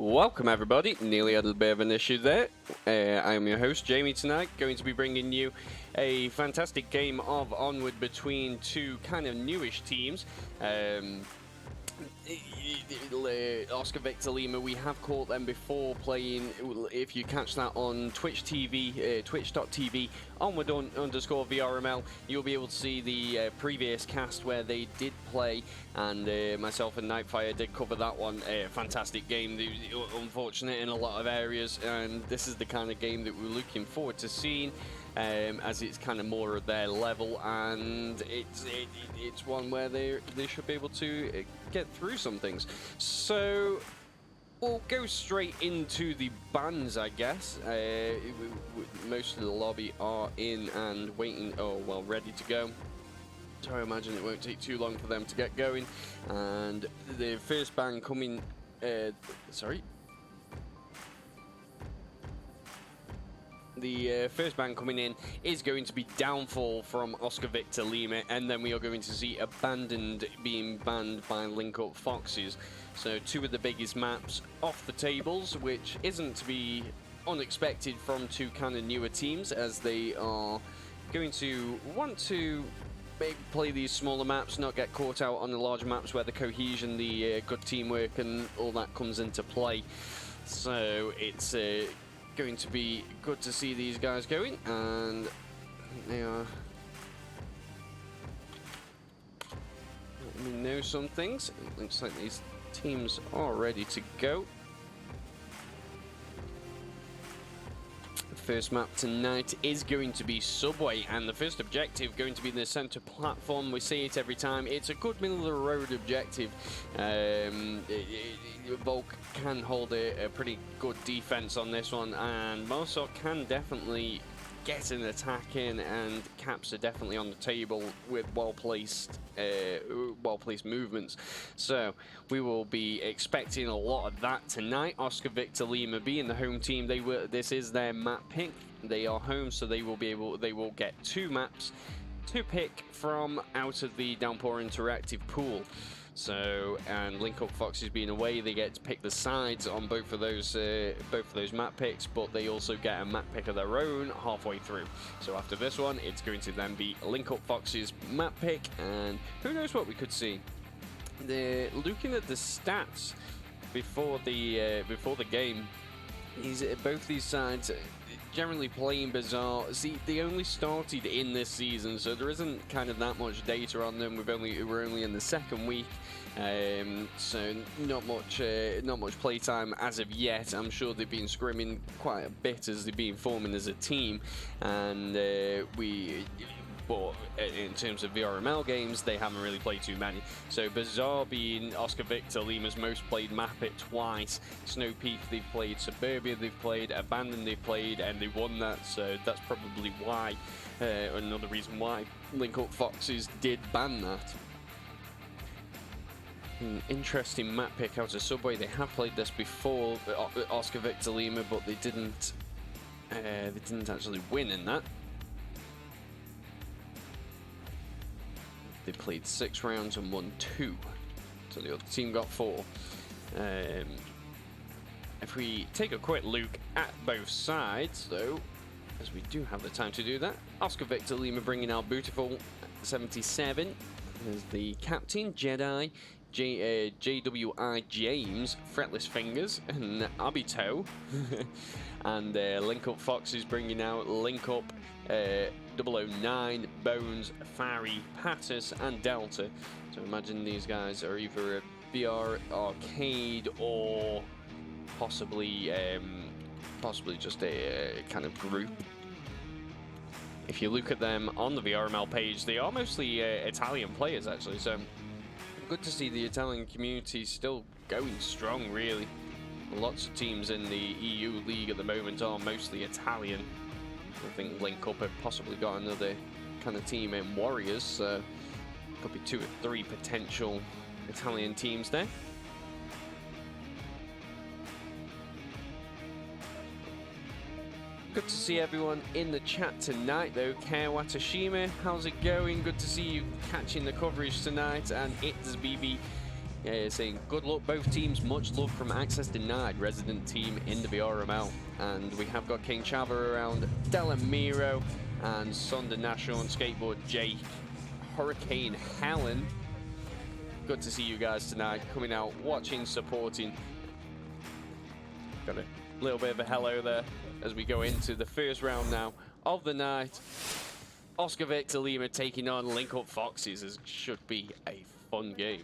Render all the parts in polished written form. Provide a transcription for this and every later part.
Welcome everybody, nearly had a bit of an issue there. I am your host Jamie tonight, going to be bringing you a fantastic game of Onward between two kind of newish teams. Oscar Victor Lima, we have caught them before playing. If you catch that on Twitch TV, twitch.tv Onward_VRML, you'll be able to see the previous cast where they did play, and myself and Nightfire did cover that one. Fantastic game, unfortunate in a lot of areas, and this is the kind of game that we're looking forward to seeing. As it's kind of more at their level, and it's one where they should be able to get through some things. So we'll go straight into the bans, I guess. Most of the lobby are in and waiting, ready to go. So I imagine it won't take too long for them to get going. And the first ban coming, The first ban coming in is going to be Downfall from Oscar Victor Lima, and then we are going to see Abandoned being banned by LINKUP Foxes. So two of the biggest maps off the tables, which isn't to be unexpected from two kind of newer teams, as they are going to want to maybe play these smaller maps, not get caught out on the larger maps where the cohesion, the good teamwork and all that comes into play. So it's going to be good to see these guys going, and they are letting me know some things. It looks like these teams are ready to go. The first map tonight is going to be Subway, and the first objective going to be the center platform. We see it every time. It's a good middle of the road objective. Volk can hold a pretty good defense on this one, and Mosok can definitely get an attack in, and caps are definitely on the table with well-placed movements. So we will be expecting a lot of that tonight. Oscar Victor Lima being the home team, this is their map pick. They are home, so they will get two maps to pick from out of the Downpour Interactive pool. So, and LINKUP Foxes being away, they get to pick the sides on both of those map picks, but they also get a map pick of their own halfway through. So after this one, it's going to then be LINKUP Foxes map pick, and who knows what we could see. They're looking at the stats before the game. Both these sides generally playing Bizarre. See, they only started in this season, so there isn't kind of that much data on them. We're only in the second week, so not much playtime as of yet. I'm sure they've been scrimming quite a bit as they've been forming as a team, and but in terms of VRML games, they haven't really played too many. So Bizarre being Oscar Victor Lima's most played map it twice. Snow Peak they've played, Suburbia they've played, Abandoned they've played, and they won that. So that's probably why, another reason why LINKUP Foxes did ban that. Interesting map pick out of Subway. They have played this before, Oscar Victor Lima, but they didn't actually win in that. They played 6 rounds and won 2, so the other team got 4. If we take a quick look at both sides, though, as we do have the time to do that, Oscar Victor Lima bringing out Beautiful 77 as the captain, Jedi, JWI James, Fretless Fingers, and Abito. And LINKUP Foxes bringing out LINKUP 009, Bones, Fari, Pattis, and Delta. So imagine these guys are either a VR arcade or possibly just a kind of group. If you look at them on the VRML page, they are mostly Italian players actually. So good to see the Italian community still going strong, really. Lots of teams in the EU league at the moment are mostly Italian. I think LINKUP have possibly got another kind of team in Warriors, so could be 2 or 3 potential Italian teams there. Good to see everyone in the chat tonight, though. Kei Watashima, how's it going? Good to see you catching the coverage tonight. And it's BB saying, good luck both teams, much love from Access Denied, resident team in the VRML. And we have got King Chava around, Delamiro, and Sonda National on skateboard, Jake, Hurricane Helen. Good to see you guys tonight, coming out, watching, supporting. Got a little bit of a hello there as we go into the first round now of the night. Oscar Victor Lima taking on LINKUP Foxes. This should be a fun game.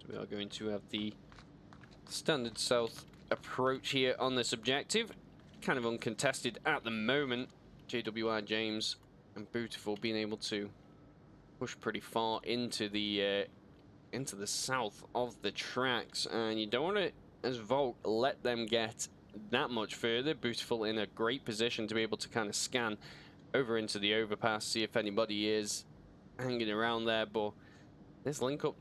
We are going to have the standard south approach here on this objective. Kind of uncontested at the moment. JWI James and Beautiful being able to push pretty far into the south of the tracks, and you don't want to, as Volk, let them get that much further. Beautiful in a great position to be able to kind of scan over into the overpass, see if anybody is hanging around there. But this LINKUP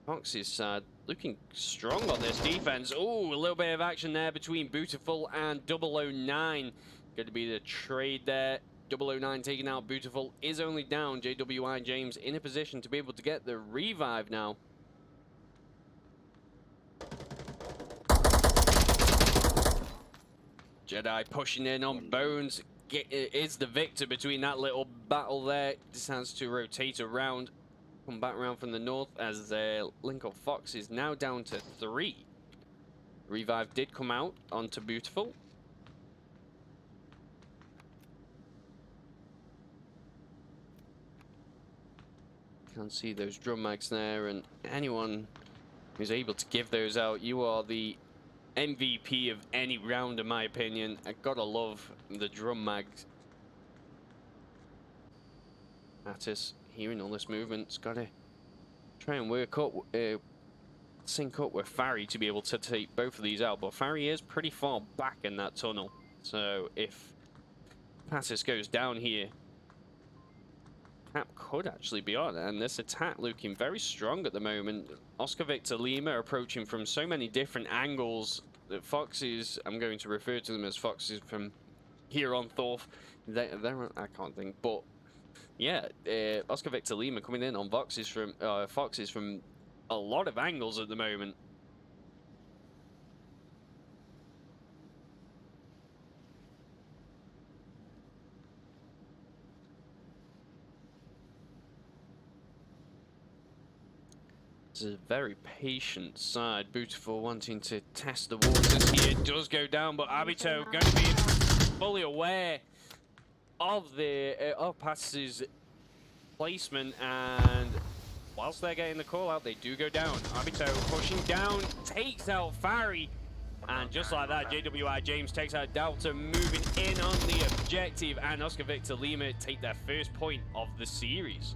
Fox's side looking strong on this defense. Oh, a little bit of action there between Beautiful and 009. Going to be the trade there. 009 taking out Beautiful, is only down. JWI James in a position to be able to get the revive now. Jedi pushing in on Bones. Is the victor between that little battle there. Decides to rotate around. Come back around from the north as LINKUP Fox is now down to 3. Revive did come out onto Beautiful. Can't see those drum mags there, and anyone who's able to give those out, you are the MVP of any round in my opinion. I gotta love the drum mags. Attis hearing all this movement's gotta try and work up, sync up with Farry to be able to take both of these out, but Farry is pretty far back in that tunnel, so if Attis goes down here, Cap could actually be on, and this attack looking very strong at the moment. Oscar Victor Lima approaching from so many different angles. The Foxes, I'm going to refer to them as Foxes from here on Thorf. They're I can't think, but yeah, Oscar Victor Lima coming in on Foxes from a lot of angles at the moment. It's a very patient side. Beautiful wanting to test the waters here. Does go down, but Abito going to be fully aware of the Pass's placement, and whilst they're getting the call out, they do go down. Abito pushing down, takes out Farry, and just like that, JWI James takes out Delta, moving in on the objective, and Oscar Victor Lima take their first point of the series.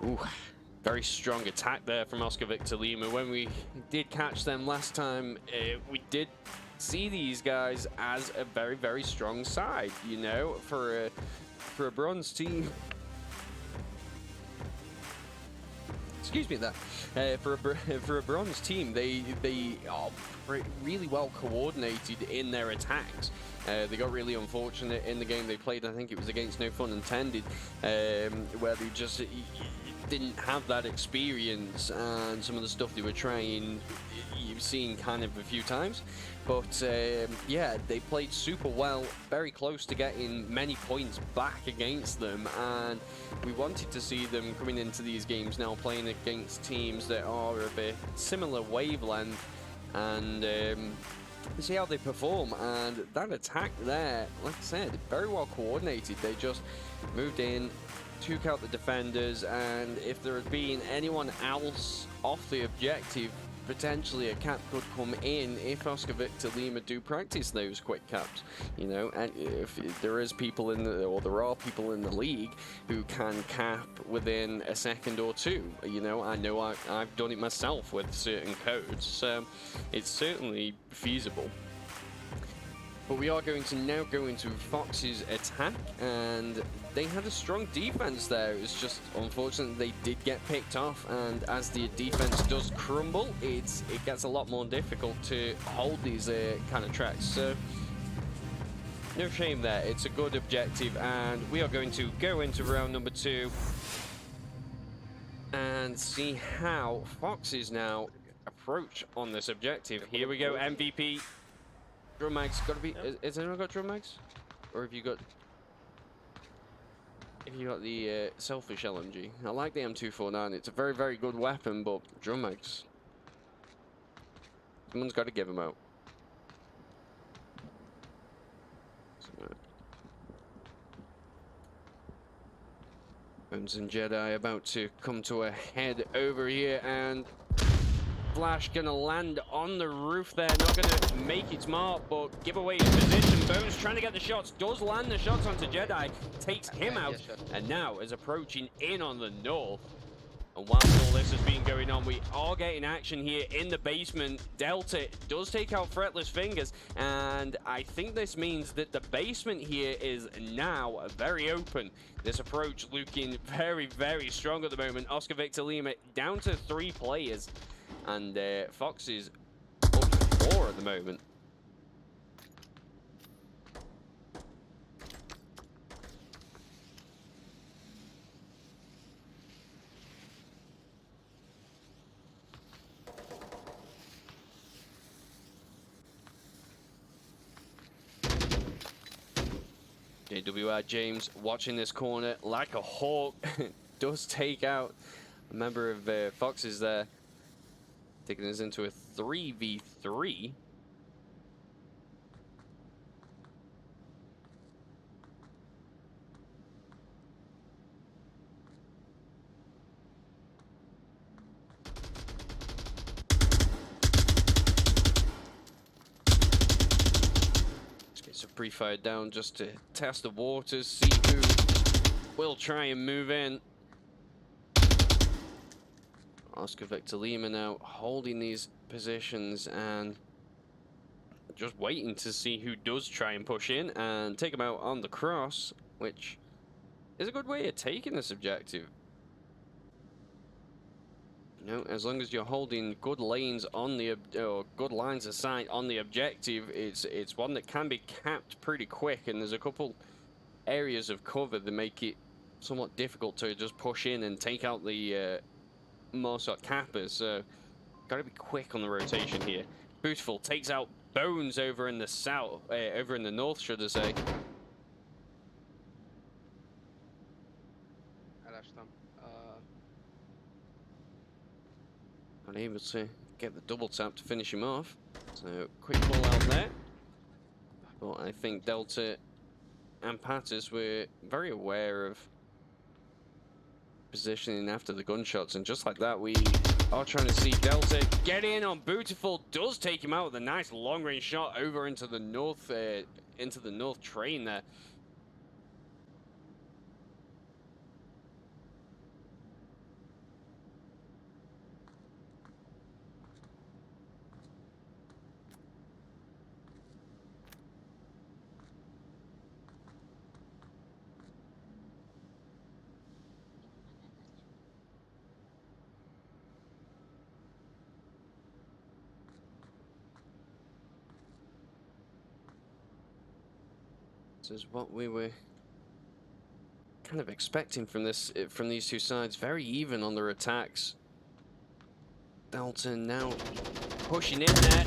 Ooh, very strong attack there from Oscar Victor Lima. When we did catch them last time, we did see these guys as a very, very strong side, you know, for a bronze team. Excuse me there. For a bronze team, they are really well coordinated in their attacks. They got really unfortunate in the game they played. I think it was against No Fun Intended, where they just didn't have that experience, and some of the stuff they were trying, you've seen kind of a few times. But yeah, they played super well, very close to getting many points back against them, and we wanted to see them coming into these games now playing against teams that are of a similar wavelength, and see how they perform. And that attack there, like I said, very well coordinated. They just moved in, took out the defenders, and if there had been anyone else off the objective, potentially a cap could come in if Oscar Victor Lima do practice those quick caps, you know, and if there is people in the, or there are people in the league who can cap within a second or two, you know. I know I've done it myself with certain codes, so it's certainly feasible. But we are going to now go into Fox's attack, and they had a strong defense there. It's just unfortunate they did get picked off, and as the defense does crumble, it gets a lot more difficult to hold these kind of tracks. So no shame there. It's a good objective, and we are going to go into round number 2 and see how Foxes now approach on this objective. Here we go, MVP. Drum mag's gotta be. Has anyone got drum mags? Or have you got? If you got the selfish LMG, I like the M249. It's a very, very good weapon, but drum mags, someone's got to give them out. Bones and Jedi about to come to a head over here, and Flash gonna land on the roof there, not gonna make its mark, but give away his position. Bones trying to get the shots, does land the shots onto Jedi, takes him out, and now is approaching in on the north. And whilst all this has been going on, we are getting action here in the basement. Delta does take out Fretless Fingers, and I think this means that the basement here is now very open. This approach looking very, very strong at the moment. Oscar Victor Lima down to 3 players. And Fox is up to 4 at the moment. JWR James watching this corner like a hawk. Does take out a member of Fox's there. Taking us into a 3v3. Let's get some pre-fire down just to test the waters, see who will try and move in. Oscar Victor Lima now holding these positions and just waiting to see who does try and push in and take him out on the cross, which is a good way of taking this objective. You know, as long as you're holding good lanes on the or good lines of sight on the objective, it's one that can be capped pretty quick, and there's a couple areas of cover that make it somewhat difficult to just push in and take out the more sort of cappers, so gotta be quick on the rotation here. Beautiful takes out Bones over in the south, over in the north, should I say. Unable to get the double tap to finish him off, so quick pull out there. But I think Delta and Pattis were very aware of positioning after the gunshots, and just like that we are trying to see Delta get in on Beautiful. Does take him out with a nice long range shot over into the north train there. Is what we were kind of expecting from these two sides. Very even on their attacks. Delta now pushing in there.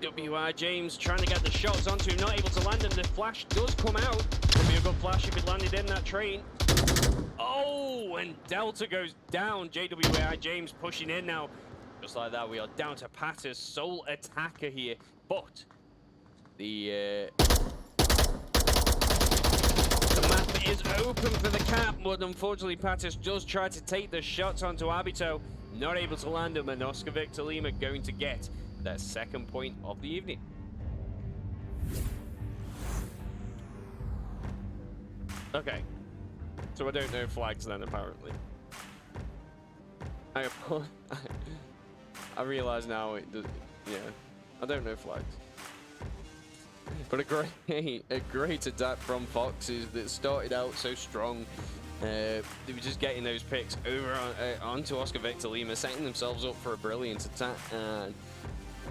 WR James trying to get the shots onto him, not able to land them. The flash does come out. Could be a good flash if it landed in that train. Oh, and Delta goes down. JWR James pushing in now. Just like that, we are down to Pattis, sole attacker here. But the map is open for the cap, but unfortunately Pattis does try to take the shots onto Abito. not able to land them, and Oscar Victor Lima going to get their second point of the evening. Okay, so I don't know flags then, apparently. I realize now it does, yeah, I don't know flags. But a great attack from Foxes that started out so strong. They were just getting those picks over onto Oscar Victor Lima, setting themselves up for a brilliant attack. And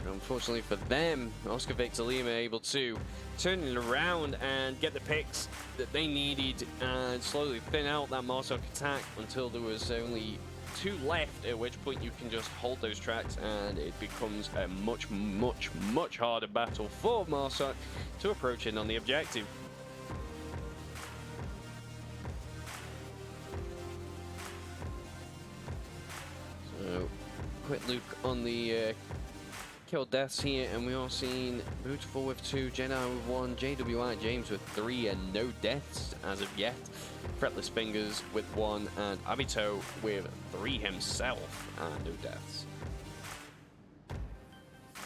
unfortunately for them, Oscar Victor Lima able to turn it around and get the picks that they needed and slowly thin out that Marsoc attack until there was only 2 left, at which point you can just hold those tracks and it becomes a much harder battle for Marsoc to approach in on the objective. So, quick look on the kill deaths here, and we are seeing Beautiful with 2, Jedi with 1, JWI James with 3, and no deaths as of yet. Fretless Fingers with 1, and Abito with 3 himself, and no deaths.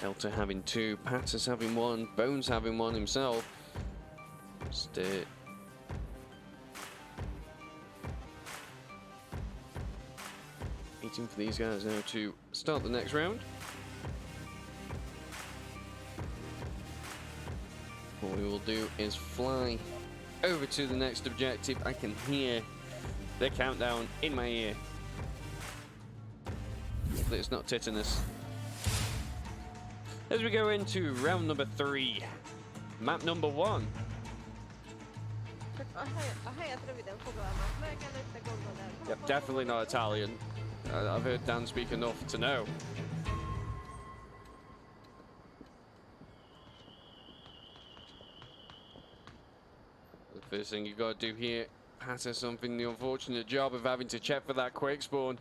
Delta having 2, Pattis having 1, Bones having 1 himself. Just waiting for these guys now to start the next round. What we will do is fly over to the next objective. I can hear the countdown in my ear. Hopefully it's not tetanus. As we go into round number 3, map number 1. Yep, definitely not Italian. I've heard Dan speak enough to know. The first thing you gotta do here, Pattis something the unfortunate job of having to check for that quick spawn.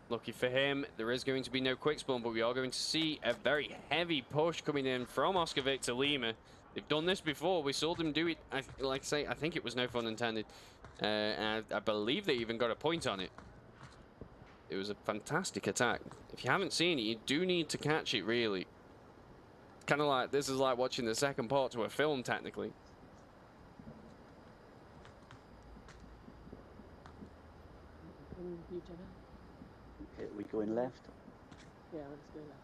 Lucky for him, there is going to be no quick spawn, but we are going to see a very heavy push coming in from Oscar Victor Lima. They've done this before. We saw them do it, like I say, I think it was no fun intended. And I believe they even got a point on it. It was a fantastic attack. If you haven't seen it, you do need to catch it, really. Kind of like, this is like watching the second part to a film, technically. Okay, we going left? Yeah, let's go left.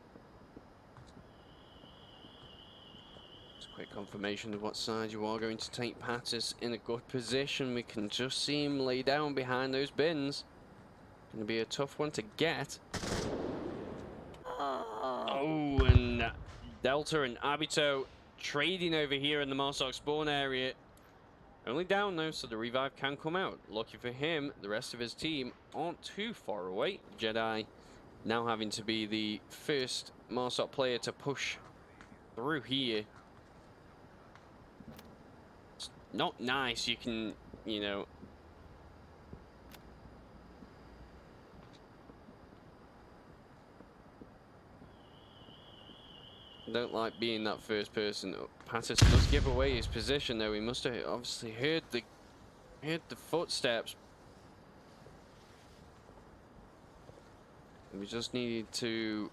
Just a quick confirmation of what side you are going to take. Pattis in a good position. We can just see him lay down behind those bins. Going to be a tough one to get. Oh, and Delta and Abito trading over here in the Marsoc spawn area. Only down though, so the revive can come out. Lucky for him, the rest of his team aren't too far away. Jedi now having to be the first Marsoc player to push through here. It's not nice, you can, you know. I don't like being that first person. Pattis does give away his position though. He must have obviously heard the footsteps. We just needed to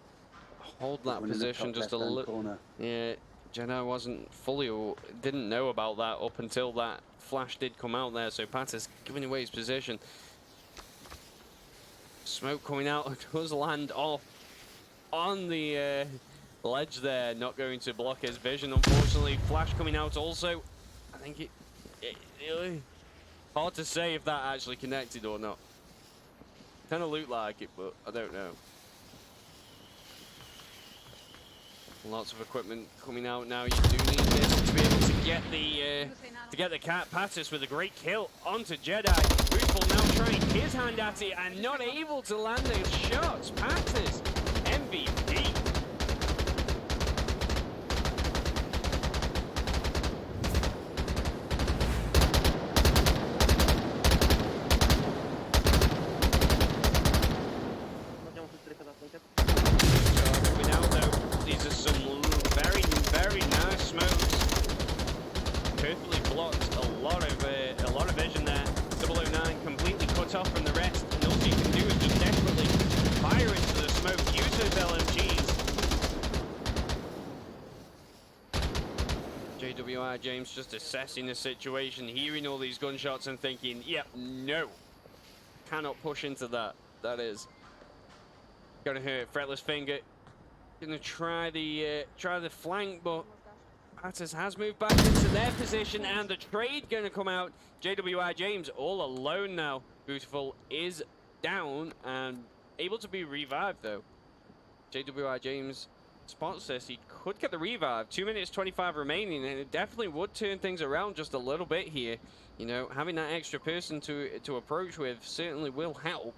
hold that position just a little. Yeah, Jedi wasn't fully or didn't know about that up until that flash did come out there. So Pattis giving away his position. Smoke coming out does land off on the ledge there, not going to block his vision, unfortunately. Flash coming out also. I think it hard to say if that actually connected or not. Kind of looked like it, but I don't know. Lots of equipment coming out now. You do need this to be able to get the cat. Pattis with a great kill onto Jedi. Beautiful now trying his hand at it and not able to land those shots. Pattis, MVP. These are some very, very nice smokes. Perfectly blocked a lot of vision there. 009 completely cut off from the rest, and all you can do is just desperately fire into JWI James just assessing the situation, hearing all these gunshots and thinking, yep, no, cannot push into that. That is gonna hurt. Fretless Finger gonna try the flank, but Pattis has moved back into their position, and the trade gonna come out. JWI James all alone now. Beautiful is down and able to be revived though. JWI James spots this. He could get the revive. 2 minutes 25 remaining, and it definitely would turn things around just a little bit here. You know, having that extra person to approach with certainly will help.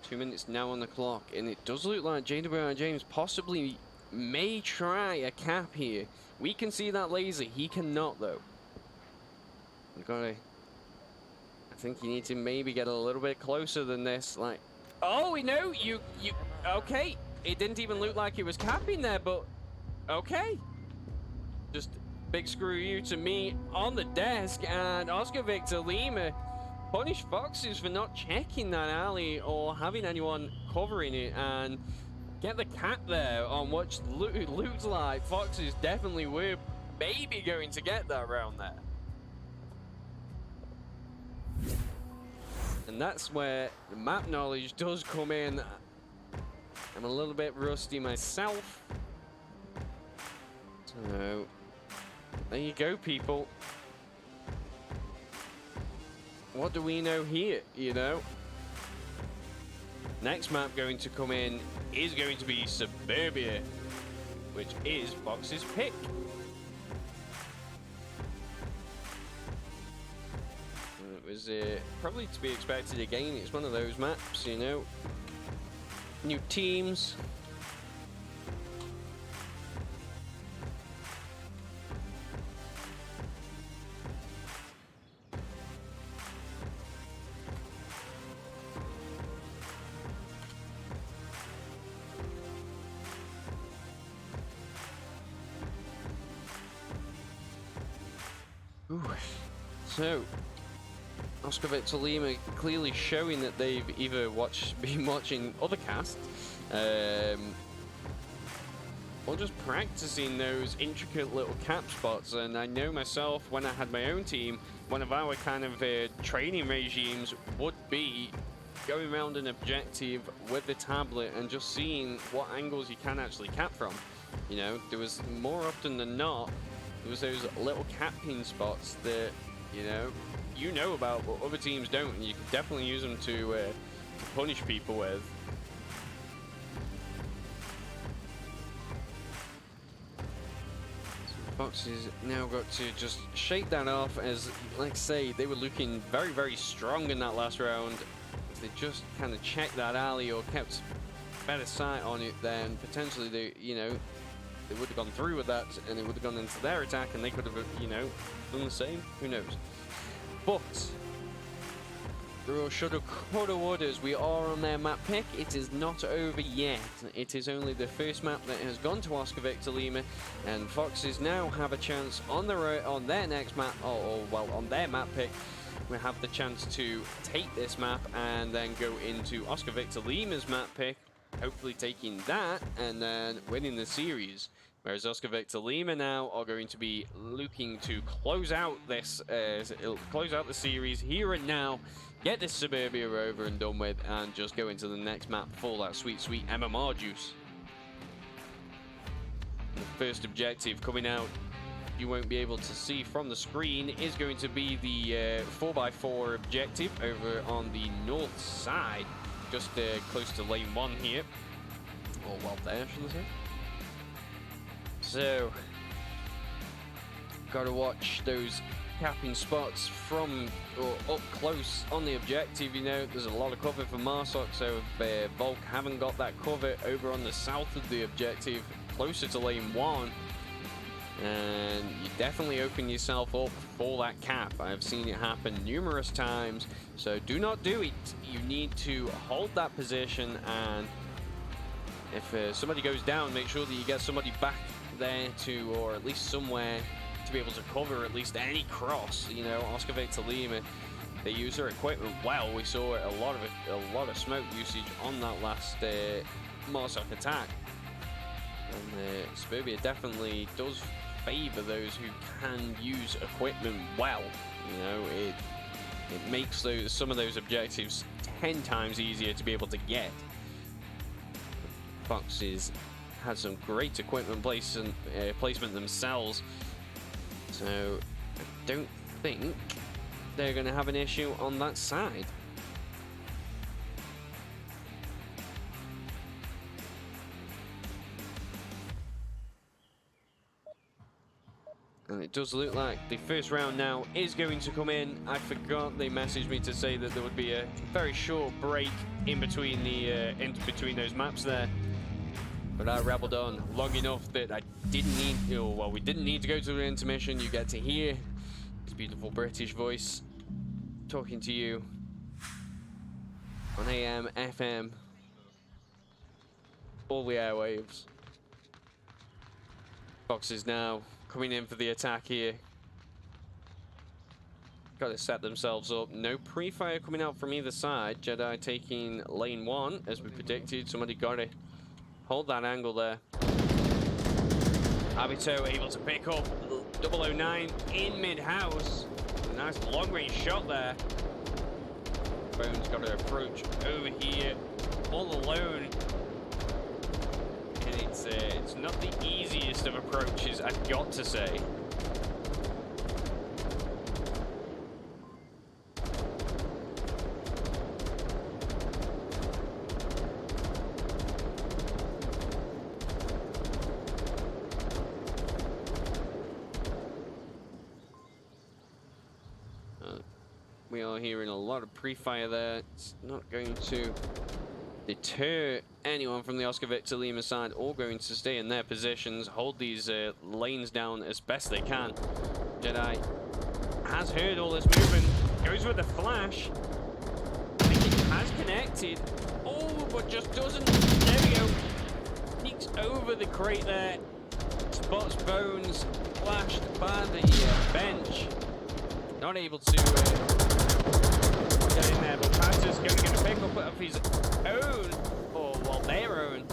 Two minutes now on the clock, and it does look like JWI James possibly may try a cap here. We can see that laser. He cannot, though. We've got to... I think you need to maybe get a little bit closer than this. Like, oh, no, you... Okay. It didn't even look like he was capping there, but... Okay. Just big screw you to me on the desk, and Oscar Victor Lima punish Foxes for not checking that alley or having anyone covering it, and get the cap there on what looks like Foxes definitely were maybe going to get that round there. And that's where the map knowledge does come in. I'm a little bit rusty myself. So, there you go, people. What do we know here, you know? Next map going to come in is going to be Suburbia, which is Fox's pick. It was probably to be expected again. It's one of those maps, you know. New teams. Ooh. So, Oscar Victor Lima clearly showing that they've either been watching other casts, or just practicing those intricate little cap spots. And I know myself, when I had my own team, one of our kind of training regimes would be going around an objective with the tablet and just seeing what angles you can actually cap from. You know, there was more often than not, there was those little capping spots that, you know about, but other teams don't, and you can definitely use them to punish people with. So Foxes now got to just shake that off, as, like I say, they were looking very, very strong in that last round. If they just kind of checked that alley or kept better sight on it, then potentially they, they would have gone through with that, and it would have gone into their attack, and they could have, done the same. Who knows? But through shoulda, coulda, wouldas, we are on their map pick. It is not over yet. It is only the first map that has gone to Oscar Victor Lima, and Foxes now have a chance on their next map, on their map pick. We have the chance to take this map and then go into Oscar Victor Lima's map pick, hopefully taking that and then winning the series. Whereas Oscar Victor Lima now are going to be looking to close out this, close out the series here and now, get this Suburbia over and done with, and just go into the next map for that sweet, sweet MMR juice. The first objective coming out, you won't be able to see from the screen, is going to be the 4x4 objective over on the north side, just close to lane 1 here, or well there, should I say. So, got to watch those capping spots from or up close on the objective. There's a lot of cover for Marsok, so if Volk haven't got that cover over on the south of the objective, closer to lane 1, and you definitely open yourself up for that cap. I've seen it happen numerous times, so do not do it. You need to hold that position, and if somebody goes down, make sure that you get somebody back there to, or at least somewhere to be able to cover at least any cross. You know, Oscar Victor Lima, they use their equipment well. We saw a lot of smoke usage on that last Marsoc attack. And Suburbia definitely does favor those who can use equipment well. You know, it makes some of those objectives 10 times easier to be able to get. Foxes had some great equipment placement themselves, so I don't think they're going to have an issue on that side. And it does look like the first round now is going to come in. I forgot they messaged me to say that there would be a very short break in between those maps there. But I rabbled on long enough that I didn't need, well, we didn't need to go to the intermission. You get to hear his beautiful British voice talking to you on AM, FM, all the airwaves. Foxes now coming in for the attack here. Got to set themselves up. No pre-fire coming out from either side. Jedi taking lane 1 as we predicted. Somebody got to hold that angle there. Abito able to pick up 009 in mid-house. Nice long-range shot there. Bones got to approach over here all alone. And it's not the easiest of approaches, I've got to say. We are hearing a lot of pre-fire there. It's not going to deter anyone from the Oscar Victor Lima side, all going to stay in their positions, hold these lanes down as best they can. Jedi has heard all this movement, goes with the flash. I think it has connected. Oh, but just doesn't. There we go. Sneaks over the crate there. Spots Bones, flashed by the bench. Not able to get in there, but Patter's going to pick up of his own, or well, their own.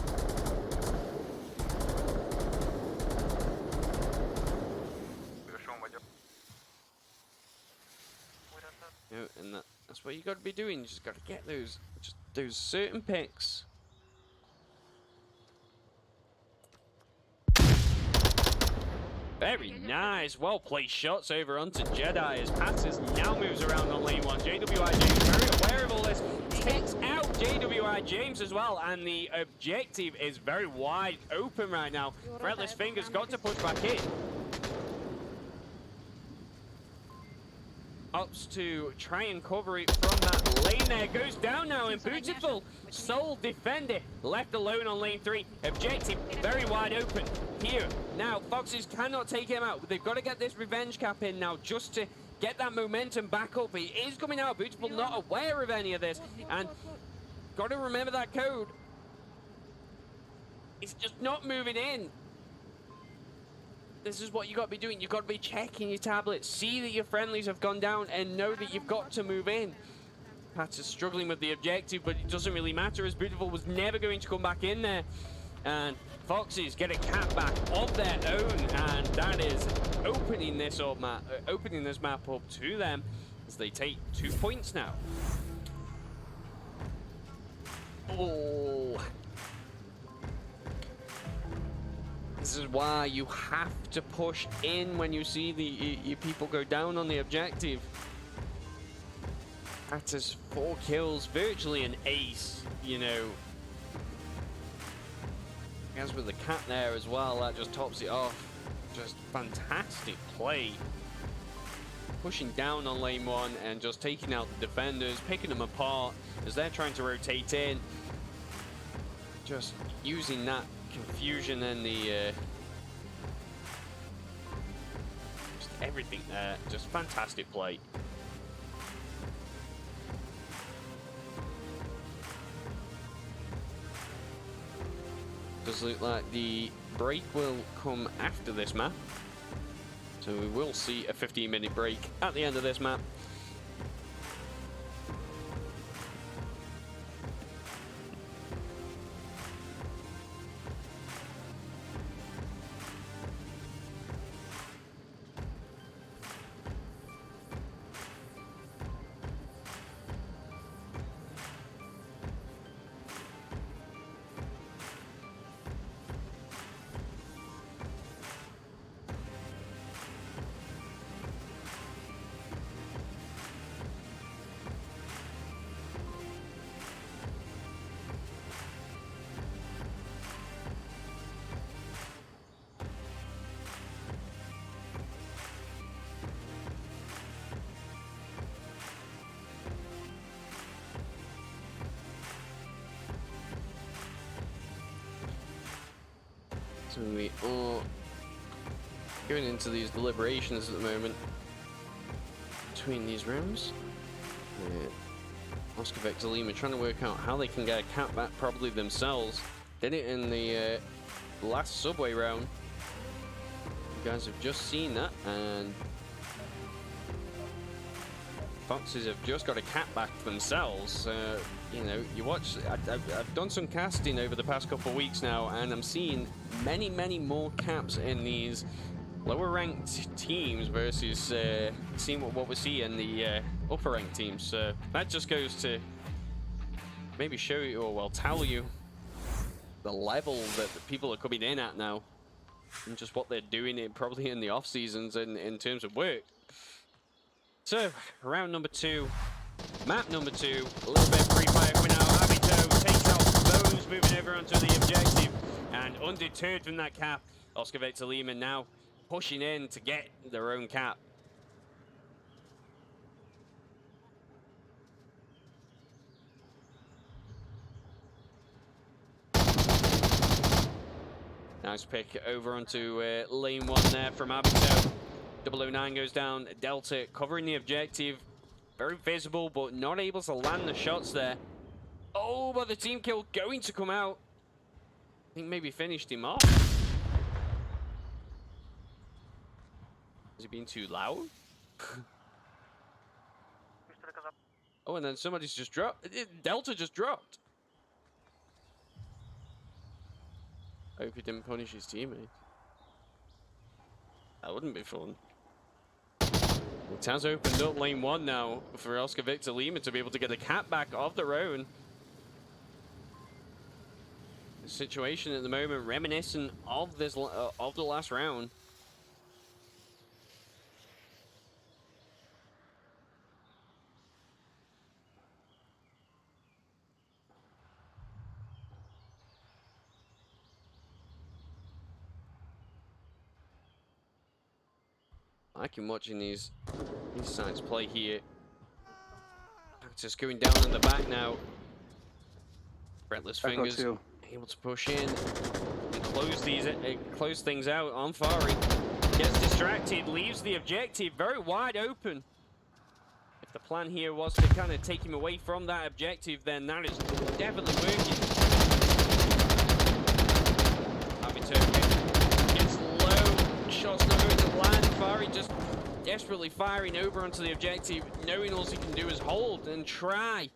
And that's what you got to be doing. You just got to get those certain picks. Very nice, well-placed shots over onto Jedi as Patter's now moves around on lane 1. JWI James very aware of all this, takes out JWI James as well, and the objective is very wide open right now. Fretless Fingers got to push back in. Opts to try and cover it from that lane there. Goes down now and beautiful. Sole defender left alone on lane 3. Objective very wide open here. Now Foxes cannot take him out. They've got to get this revenge cap in now just to get that momentum back up. He is coming out. Beautiful not aware of any of this. And got to remember that code. It's just not moving in. This is what you got to be doing. You've got to be checking your tablets, see that your friendlies have gone down, and know that you've got to move in. Pat is struggling with the objective, but it doesn't really matter as Beautiful was never going to come back in there. And Foxes get a cap back of their own, and that is opening this map up to them as they take 2 points now. Oh. This is why you have to push in when you see your people go down on the objective. That is 4 kills, virtually an ace, you know. As with the cat there as well, that just tops it off. Just fantastic play. Pushing down on lane 1 and just taking out the defenders, picking them apart as they're trying to rotate in. Just using that confusion and the just everything there. Just fantastic play. Does look like the break will come after this map. So we will see a 15-minute break at the end of this map. So we are going into these deliberations at the moment between these rounds. Oscar Victor Lima trying to work out how they can get a cap back probably themselves. Did it in the last subway round. You guys have just seen that, and Foxes have just got a cap back themselves. You know, you watch, I've done some casting over the past couple of weeks now, and I'm seeing many more caps in these lower ranked teams versus seeing what we see in the upper ranked teams. So that just goes to maybe show you, or well, tell you the level that the people are coming in at now, and just what they're doing probably in the off seasons in terms of work. So round number 2. Map number 2, a little bit free fire for now. Abito takes out Bones, moving over onto the objective, and undeterred from that cap, Oscar Victor Lima now pushing in to get their own cap. Nice pick over onto lane 1 there from Abito. 009 goes down, Delta covering the objective. Very visible, but not able to land the shots there. Oh, but the team kill going to come out. I think maybe finished him off. Has he been too loud? Oh, and then somebody's just dropped. Delta just dropped. I hope he didn't punish his teammate. That wouldn't be fun. It has opened up lane 1 now for Oscar Victor Lima to be able to get a cap back of their own. The situation at the moment reminiscent of this of the last round. I like watching these sides play here. Just going down in the back now. Breathless Fingers able to push in and close things out on Fari. Gets distracted, leaves the objective very wide open. If the plan here was to kind of take him away from that objective, then that is definitely working. Gets low, shots not going to land. Fari just desperately firing over onto the objective, knowing all he can do is hold and try.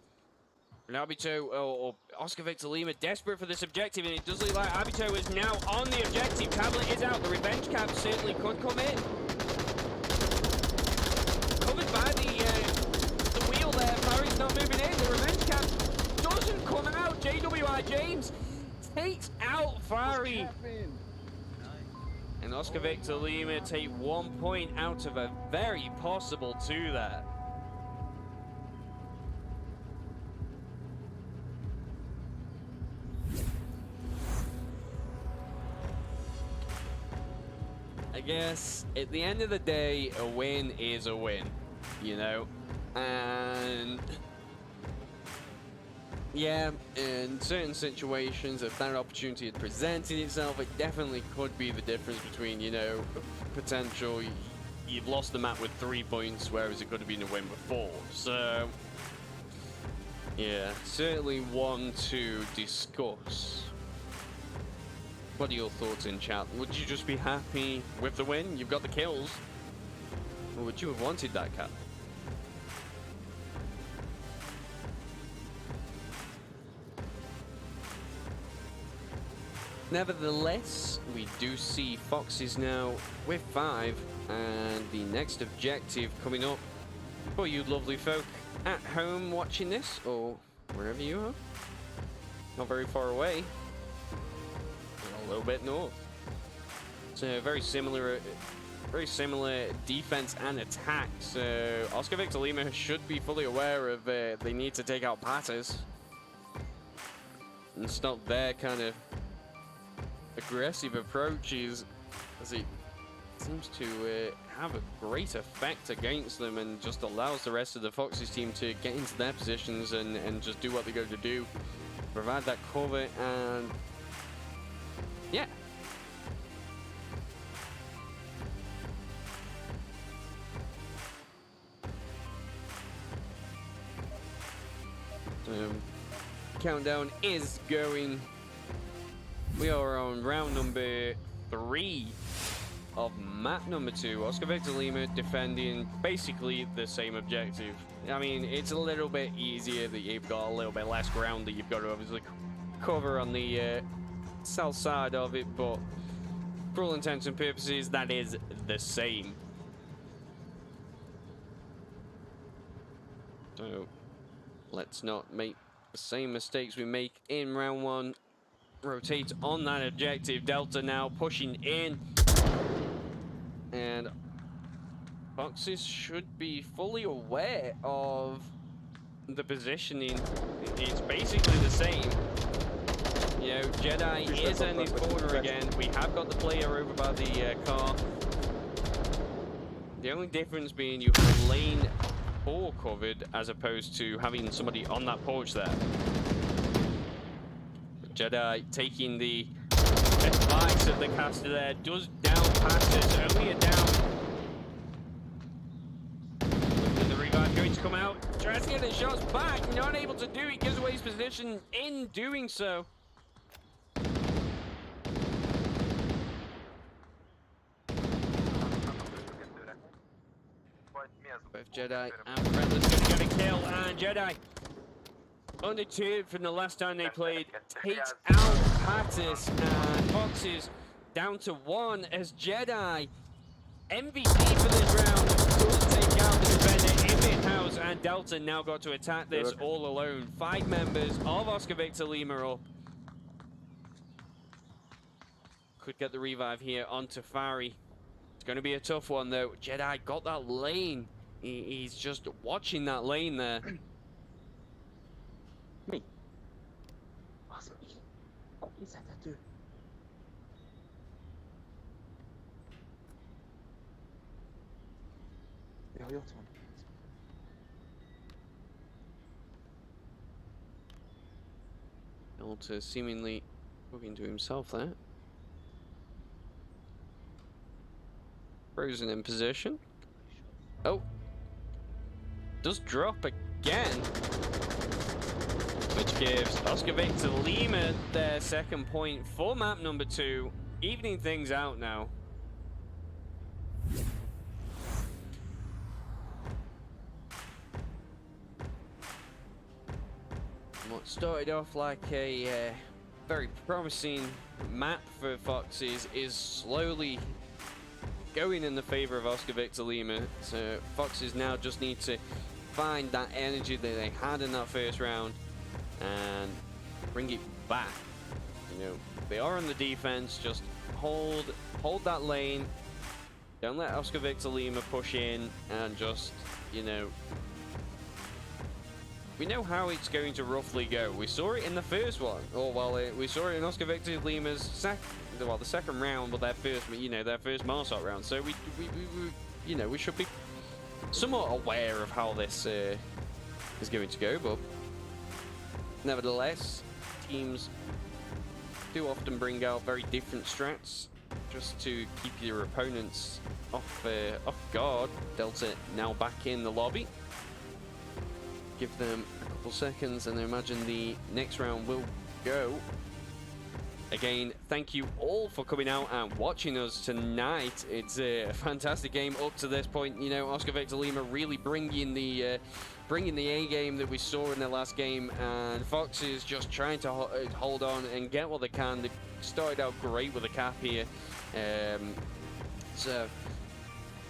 And Abito, or Oscar Victor Lima, desperate for this objective, and it does look like Abito is now on the objective. Tablet is out. The revenge cap certainly could come in. Covered by the wheel there. Fari's not moving in. The revenge cap doesn't come out. JWI James takes out Fari. And Oscar Victor Lima take 1 point out of a very possible 2 there. I guess at the end of the day, a win is a win, you know? And yeah, in certain situations, if that opportunity had presented itself, it definitely could be the difference between, you know, potential. You've lost the map with 3 points, whereas it could have been a win with 4. So, yeah, certainly one to discuss. What are your thoughts in chat? Would you just be happy with the win? You've got the kills. Or would you have wanted that, Cap? Nevertheless, we do see Foxes now with 5, and the next objective coming up for you lovely folk at home watching this, or wherever you are. Not very far away. A little bit north. So very similar defense and attack. So Oscar Victor Lima should be fully aware of they need to take out Pattis and stop their kind of aggressive approaches, as it seems to have a great effect against them and just allows the rest of the Foxes team to get into their positions and just do what they're going to do, provide that cover, and yeah. Countdown is going. We are on round number 3 of map number 2. Oscar Victor Lima defending basically the same objective. I mean, it's a little bit easier that you've got a little bit less ground that you've got to obviously cover on the south side of it, but for all intents and purposes, that is the same. So let's not make the same mistakes we make in round 1. Rotate on that objective. Delta now pushing in, and Foxes should be fully aware of the positioning. It's basically the same. You know, Jedi is in his corner again. We have got the player over by the car. The only difference being you have lane 4 covered as opposed to having somebody on that porch there. Jedi taking the advice of the caster there, does down passes, only a down. Is the revive going to come out? Tries to get the shots back, not able to do it, gives away his position in doing so. Both Jedi and Friendless going to get a kill, and Jedi undeterred from the last time they played, takes out Pattis, and Foxes down to 1 as Jedi, MVP for this round, does take out the defender in mid-house, and Delta now got to attack this all alone. 5 members of Oscar Victor Lima up. Could get the revive here onto Fari. It's going to be a tough one though. Jedi got that lane. He's just watching that lane there. Me. Awesome. What is that to do? Yeah, your turn. Delta seemingly talking to himself there. Frozen in position. Oh. Does drop again. Which gives Oscar Victor Lima their second point for map number 2. Evening things out now. What started off like a very promising map for Foxes is slowly going in the favor of Oscar Victor Lima. So Foxes now just need to find that energy that they had in that first round and bring it back. You know, they are on the defense, just hold that lane. Don't let Oscar Victor Lima push in and just, you know, we know how it's going to roughly go. We saw it in the first one, or well, we saw it in Oscar Victor Lima's the second round, but their first, you know, their first Marsot round. So we you know, we should be somewhat aware of how this is going to go. But nevertheless, teams do often bring out very different strats just to keep your opponents off guard. Delta now back in the lobby. Give them a couple seconds and I imagine the next round will go. Again, thank you all for coming out and watching us tonight. It's a fantastic game up to this point. You know, Oscar Victor Lima really bringing the A game that we saw in the last game, and Fox is just trying to hold on and get what they can. They started out great with a cap here, so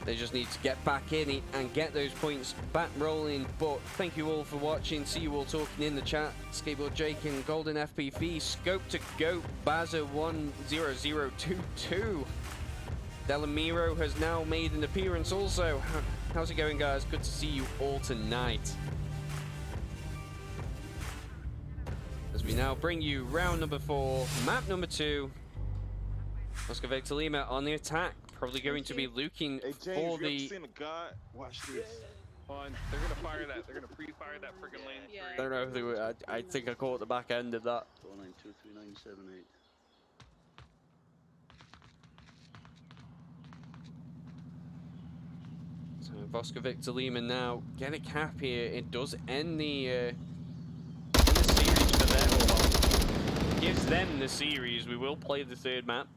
they just need to get back in and get those points back rolling. But thank you all for watching. See you all talking in the chat. Skateboard Jake and Golden FPV, Scope to Goat, Baza 10022. Delamiro has now made an appearance also. How's it going, guys? Good to see you all tonight. As we now bring you round number 4, map number 2. Oscar Victor Lima on the attack. Probably going to be looking for the... Seen a god? Watch this. Fun. They're gonna fire that. They're gonna pre-fire that freaking lane. Yeah. I don't know if they were... I think I caught the back end of that. 4923978. So Oscar Victor Lima now get a cap here. It does end the series for them. Well, gives them the series. We will play the third map,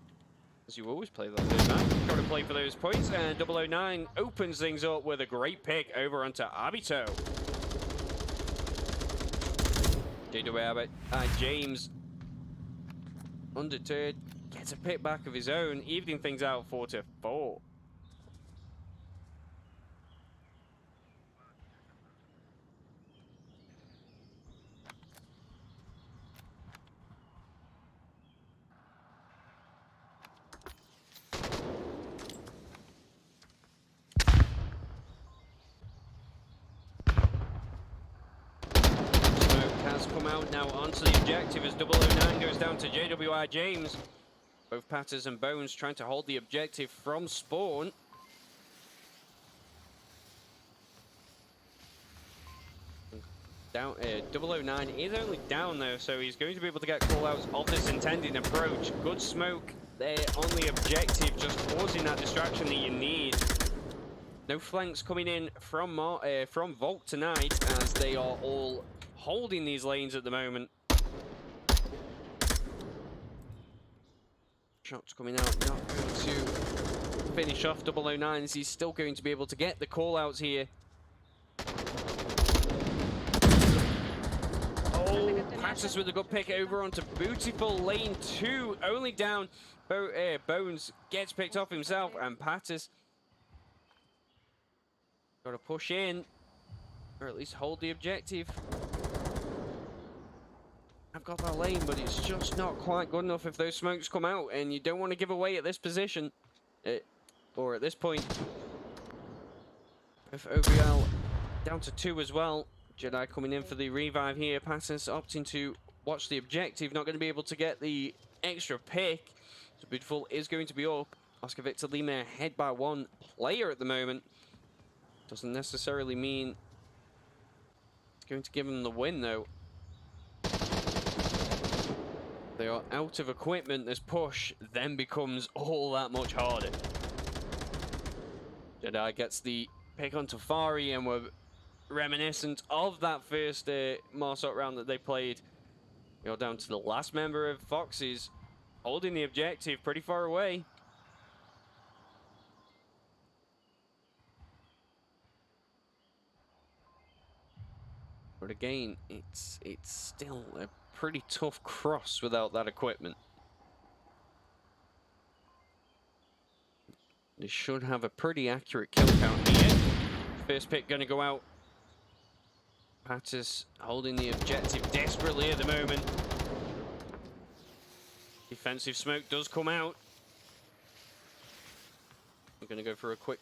as you always play the third map. Trying to play for those points, and 009 opens things up with a great pick over onto Abito. James, undeterred, gets a pick back of his own, evening things out 4-4. Come out now onto the objective as 009 goes down to JWI James. Both Patters and Bones trying to hold the objective from spawn. Down, 009 is only down though, so he's going to be able to get callouts of this intended approach. Good smoke there on the objective, just causing that distraction that you need. No flanks coming in from Volt tonight, as they are all holding these lanes at the moment. Shots coming out, not going to finish off 009, as he's still going to be able to get the callouts here. Oh, passes with a good pick over onto Beautiful lane 2, only down. Bones gets picked off himself, and Pattis got to push in, or at least hold the objective. I've got that lane, but it's just not quite good enough if those smokes come out, and you don't want to give away at this position, or at this point. With OVL down to 2 as well. Jedi coming in for the revive here. Passes opting to watch the objective, not going to be able to get the extra pick. So Beautiful is going to be up. Oscar Victor Lima ahead by 1 player at the moment. Doesn't necessarily mean it's going to give them the win, though. They are out of equipment. This push then becomes all that much harder. Jedi gets the pick on Tafari, and we're reminiscent of that first Marsot round that they played. You're down to the last member of Foxes, holding the objective pretty far away. But again, it's still a pretty tough cross without that equipment. They should have a pretty accurate kill count here. First pick going to go out. Pattis holding the objective desperately at the moment. Defensive smoke does come out. We're going to go for a quick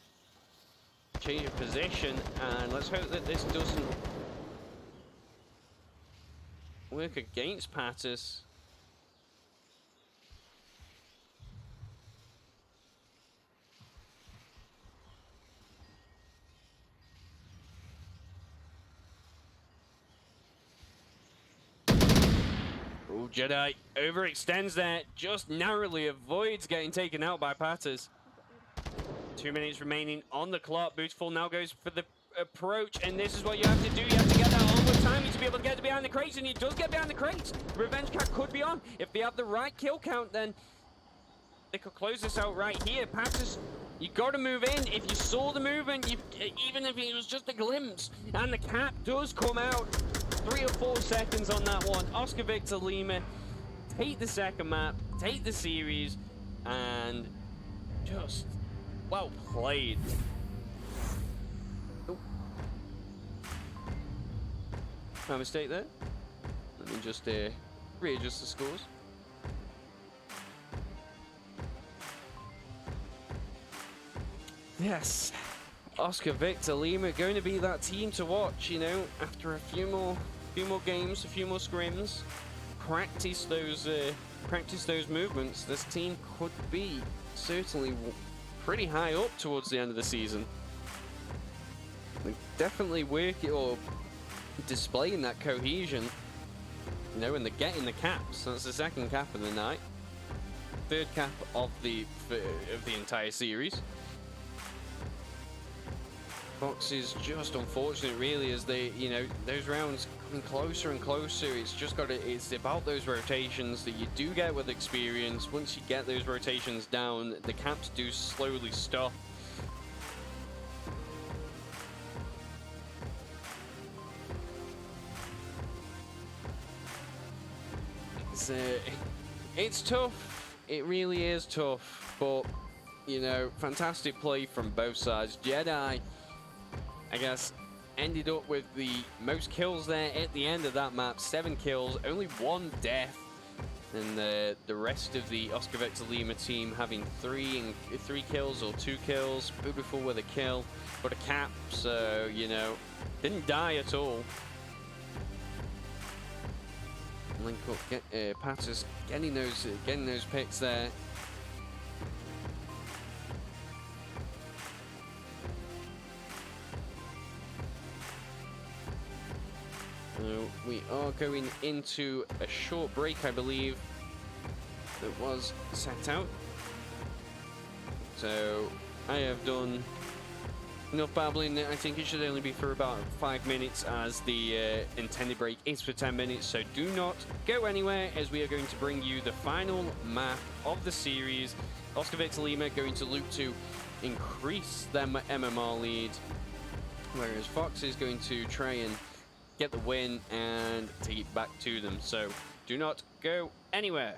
change of position, and let's hope that this doesn't work against Pattis. Oh, Jedi overextends there, just narrowly avoids getting taken out by Pattis. 2 minutes remaining on the clock. Beautiful now goes for the approach, and this is what you have to do. You have to get that onward timing to be able to get behind the crates, and he does get behind the crates. Revenge Cat could be on. If they have the right kill count, then they could close this out right here. Patches, you got to move in. If you saw the movement, even if it was just a glimpse, and the cap does come out. 3 or 4 seconds on that one. Oscar Victor Lima take the second map, take the series, and just well played. Oh. My mistake there. Let me just readjust the scores. Yes, Oscar Victor Lima going to be that team to watch, you know, after a few more games, a few more scrims, practice those movements. This team could be certainly pretty high up towards the end of the season. They're definitely working or displaying that cohesion, you know, and they're getting the caps. That's the second cap of the night, third cap of the entire series. Fox is just unfortunate, really, as they, you know, those rounds coming closer and closer. It's just it's about those rotations that you do get with experience. Once you get those rotations down, the caps do slowly stop. It's tough. It really is tough, but, you know, fantastic play from both sides. Jedi, I guess, ended up with the most kills there at the end of that map. 7 kills, only 1 death, and the rest of the Oscar Victor Lima team having 3 kills or 2 kills. Beautiful with a kill, but a cap, so, you know, didn't die at all. LINKUP, Patters getting those picks there. So we are going into a short break, I believe, that was set out. So I have done enough babbling. I think it should only be for about 5 minutes, as the intended break is for 10 minutes. So do not go anywhere, as we are going to bring you the final map of the series. Oscar Victor Lima going to look to increase their MMR lead, whereas Fox is going to try and get the win and take it back to them. So do not go anywhere.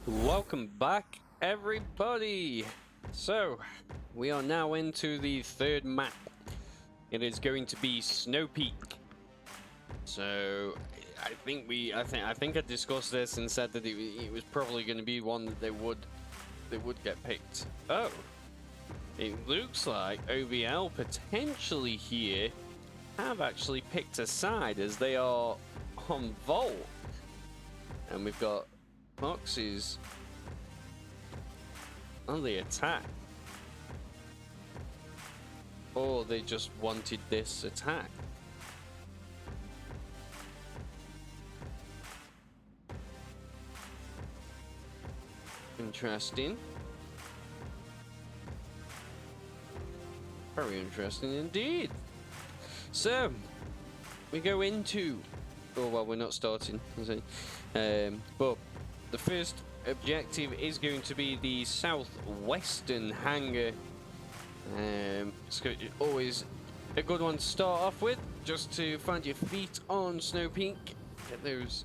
Welcome back, everybody. So, we are now into the third map. It is going to be Snow Peak. So, I think I discussed this and said that it was probably going to be one that they would get picked. Oh, it looks like OVL potentially here have actually picked a side as they are on Volt, and we've got Foxes on the attack. Or they just wanted this attack. Interesting. Very interesting indeed. So, we go into... Oh, well, we're not starting, is it? But the first objective is going to be the southwestern hangar. It's always a good one to start off with, just to find your feet on Snow Peak. Get those,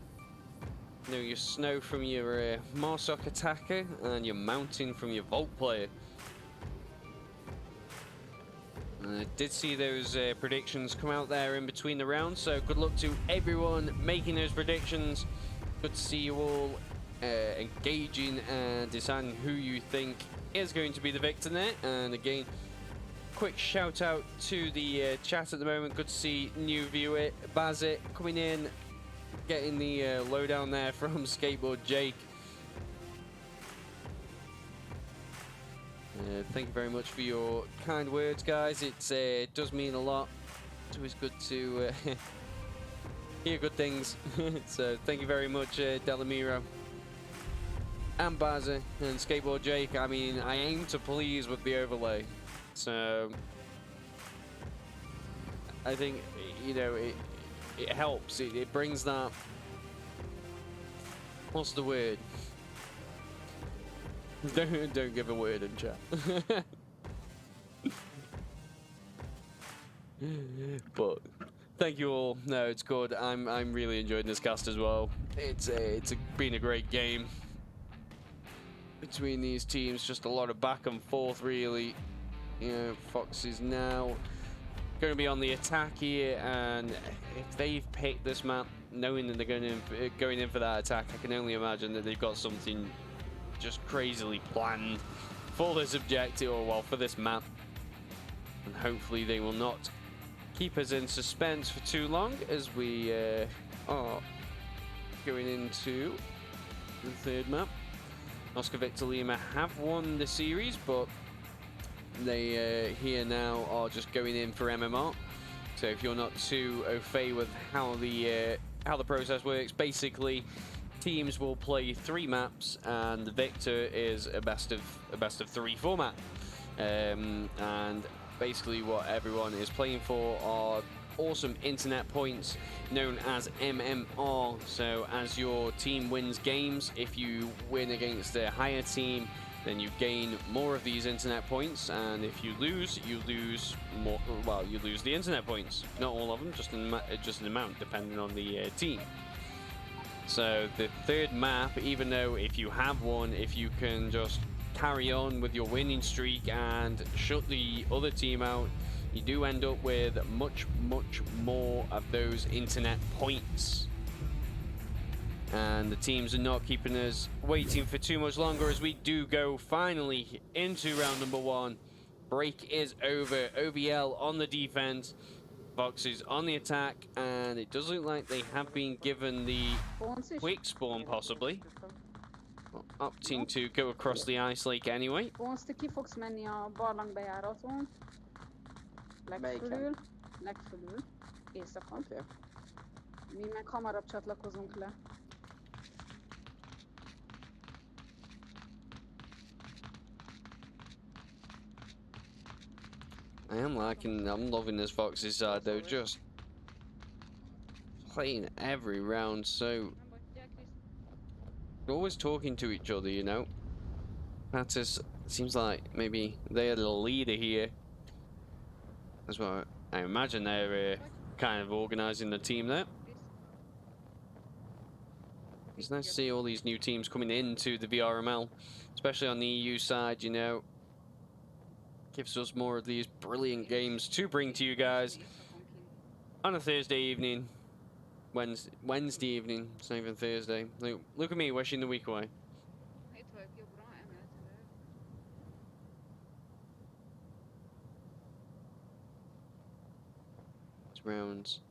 your snow from your Marsoc attacker and your mountain from your Volt player. I did see those predictions come out there in between the rounds, so good luck to everyone making those predictions. Good to see you all engaging and deciding who you think is going to be the victor there. And again, quick shout out to the chat at the moment. Good to see new viewer Bazit coming in, getting the lowdown there from Skateboard Jake. Thank you very much for your kind words, guys. It does mean a lot. It's always good to hear good things. So thank you very much, Delamiro and Bazza and Skateboard Jake. I mean, I aim to please with the overlay, so I think, you know, it helps. It brings that. What's the word? Don't give a word in chat. But thank you all. No, it's good. I'm really enjoying this cast as well. It's been a great game between these teams. Just a lot of back and forth, really. You know, Fox is now going to be on the attack here, and if they've picked this map, knowing that they're going in for that attack, I can only imagine that they've got something just crazily planned for this objective, or well, for this map, and hopefully they will not keep us in suspense for too long as we are going into the third map. Oscar Victor Lima have won the series, but they here now are just going in for MMR. So if you're not too au fait with how the process works, basically teams will play 3 maps, and the victor is a best of 3 format. And basically what everyone is playing for are awesome internet points known as MMR. So as your team wins games, if you win against a higher team, then you gain more of these internet points, and if you lose more. Well, you lose the internet points. Not all of them, just an amount depending on the team. So the third map, even though if you have won, if you can just carry on with your winning streak and shut the other team out, you do end up with much more of those internet points. And the teams are not keeping us waiting for too much longer as we do go finally into round number 1. Break is over. OVL on the defense, Foxes on the attack, and it does look like they have been given the quick spawn possibly. Opting to go across the ice lake anyway. Bonst, ki fogsz menni a barlangbejáraton. Legfölül. Északon. Okay. Mi meg hamarabb csatlakozunk le. I'm loving this Fox's side though, just playing every round, so always talking to each other, you know. Patis seems like maybe they're the leader here. That's what I imagine. They're kind of organising the team there. It's nice to see all these new teams coming into the VRML, especially on the EU side, you know. Gives us more of these brilliant games to bring to you guys on a Thursday evening. Wednesday evening, it's not even Thursday. Look at me wishing the week away. Itt vagyok jobbra, emeletileg. These rounds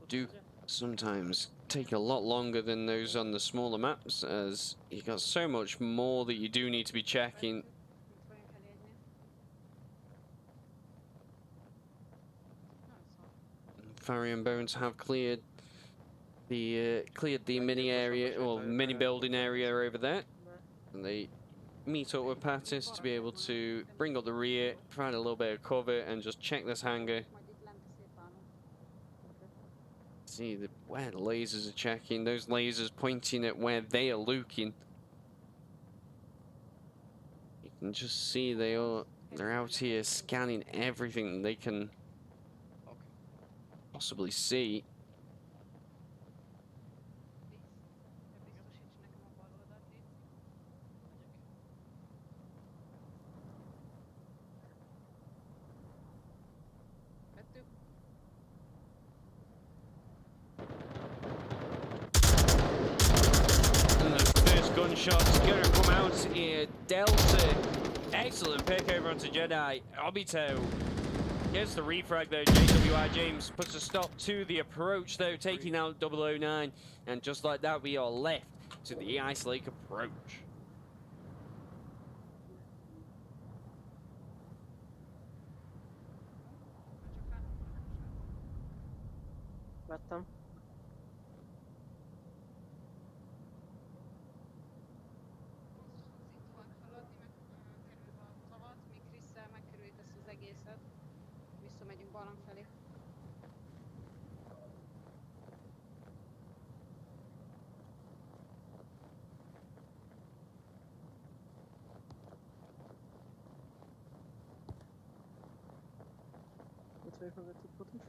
do sometimes take a lot longer than those on the smaller maps, as you got so much more that you do need to be checking. Itt vagyunk elérni. Nem szar. Farry and Bones have cleared the mini area or mini building area over there, and they meet up with Pattis to be able to bring up the rear, provide a little bit of cover, and just check this hangar. Majd itt lent szétvállom. See where the lasers are checking. Those lasers pointing at where they are looking. You can just see they're out here scanning everything they can possibly see. Biztosíts nekem a bal oldalt, légy. Vettük. And the first gunshot's gonna come out here. Delta, excellent pick over onto Jedi. Obito gets the refrag though. JWI James puts a stop to the approach though, taking out 009. And just like that, we are left to the Ice Lake approach. Vettem. Itt van haladni, megkerülve a tavat, mi Krisszel megkerüljük ezt az egészet. Visszamegyünk barlang felé. Itt vagyok mögöttük, Putus.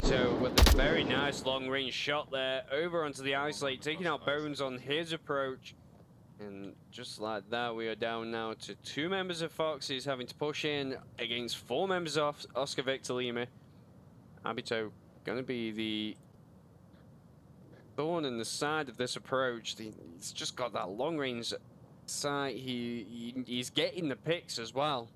So with a very nice long-range shot there, over onto the Ice Lake, taking out Bones on his approach. And just like that, we are down now to 2 members of Foxes having to push in against 4 members of Oscar Victor Lima. Abito going to be the thorn in the side of this approach. He's just got that long-range sight. He's getting the picks as well.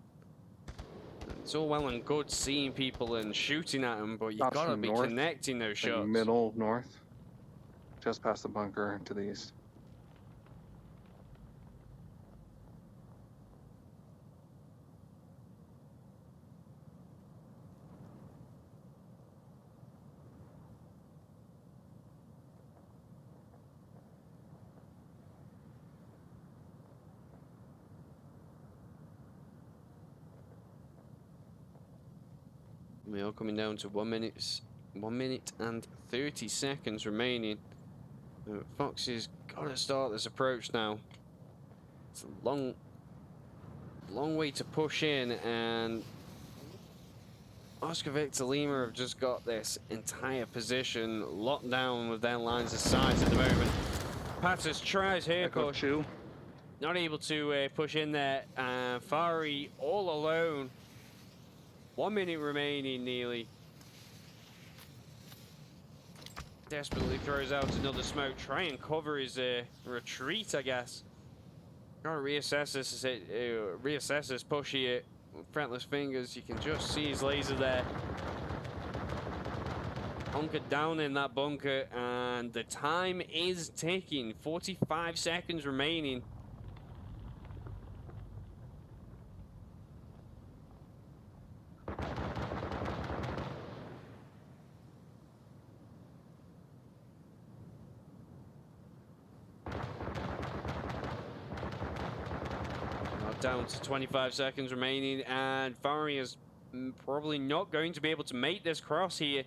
It's all well and good seeing people and shooting at them, but you've Shots got to from be north, connecting those like shots. middle north, just past the bunker to the east. We are coming down to 1 minute and 30 seconds remaining. Fox has got to start this approach now. It's a long way to push in, and Oscar Victor Lima have just got this entire position locked down with their lines of sight at the moment. Pattis tries here, Echo push, 2. not able to push in there. Fari all alone. 1 minute remaining, nearly. Desperately throws out another smoke. Try and cover his retreat, I guess. Gotta reassess this push here. With fretless fingers, you can just see his laser there. Hunkered down in that bunker, and the time is ticking. 45 seconds remaining. Down to 25 seconds remaining, and Fari is probably not going to be able to make this cross here.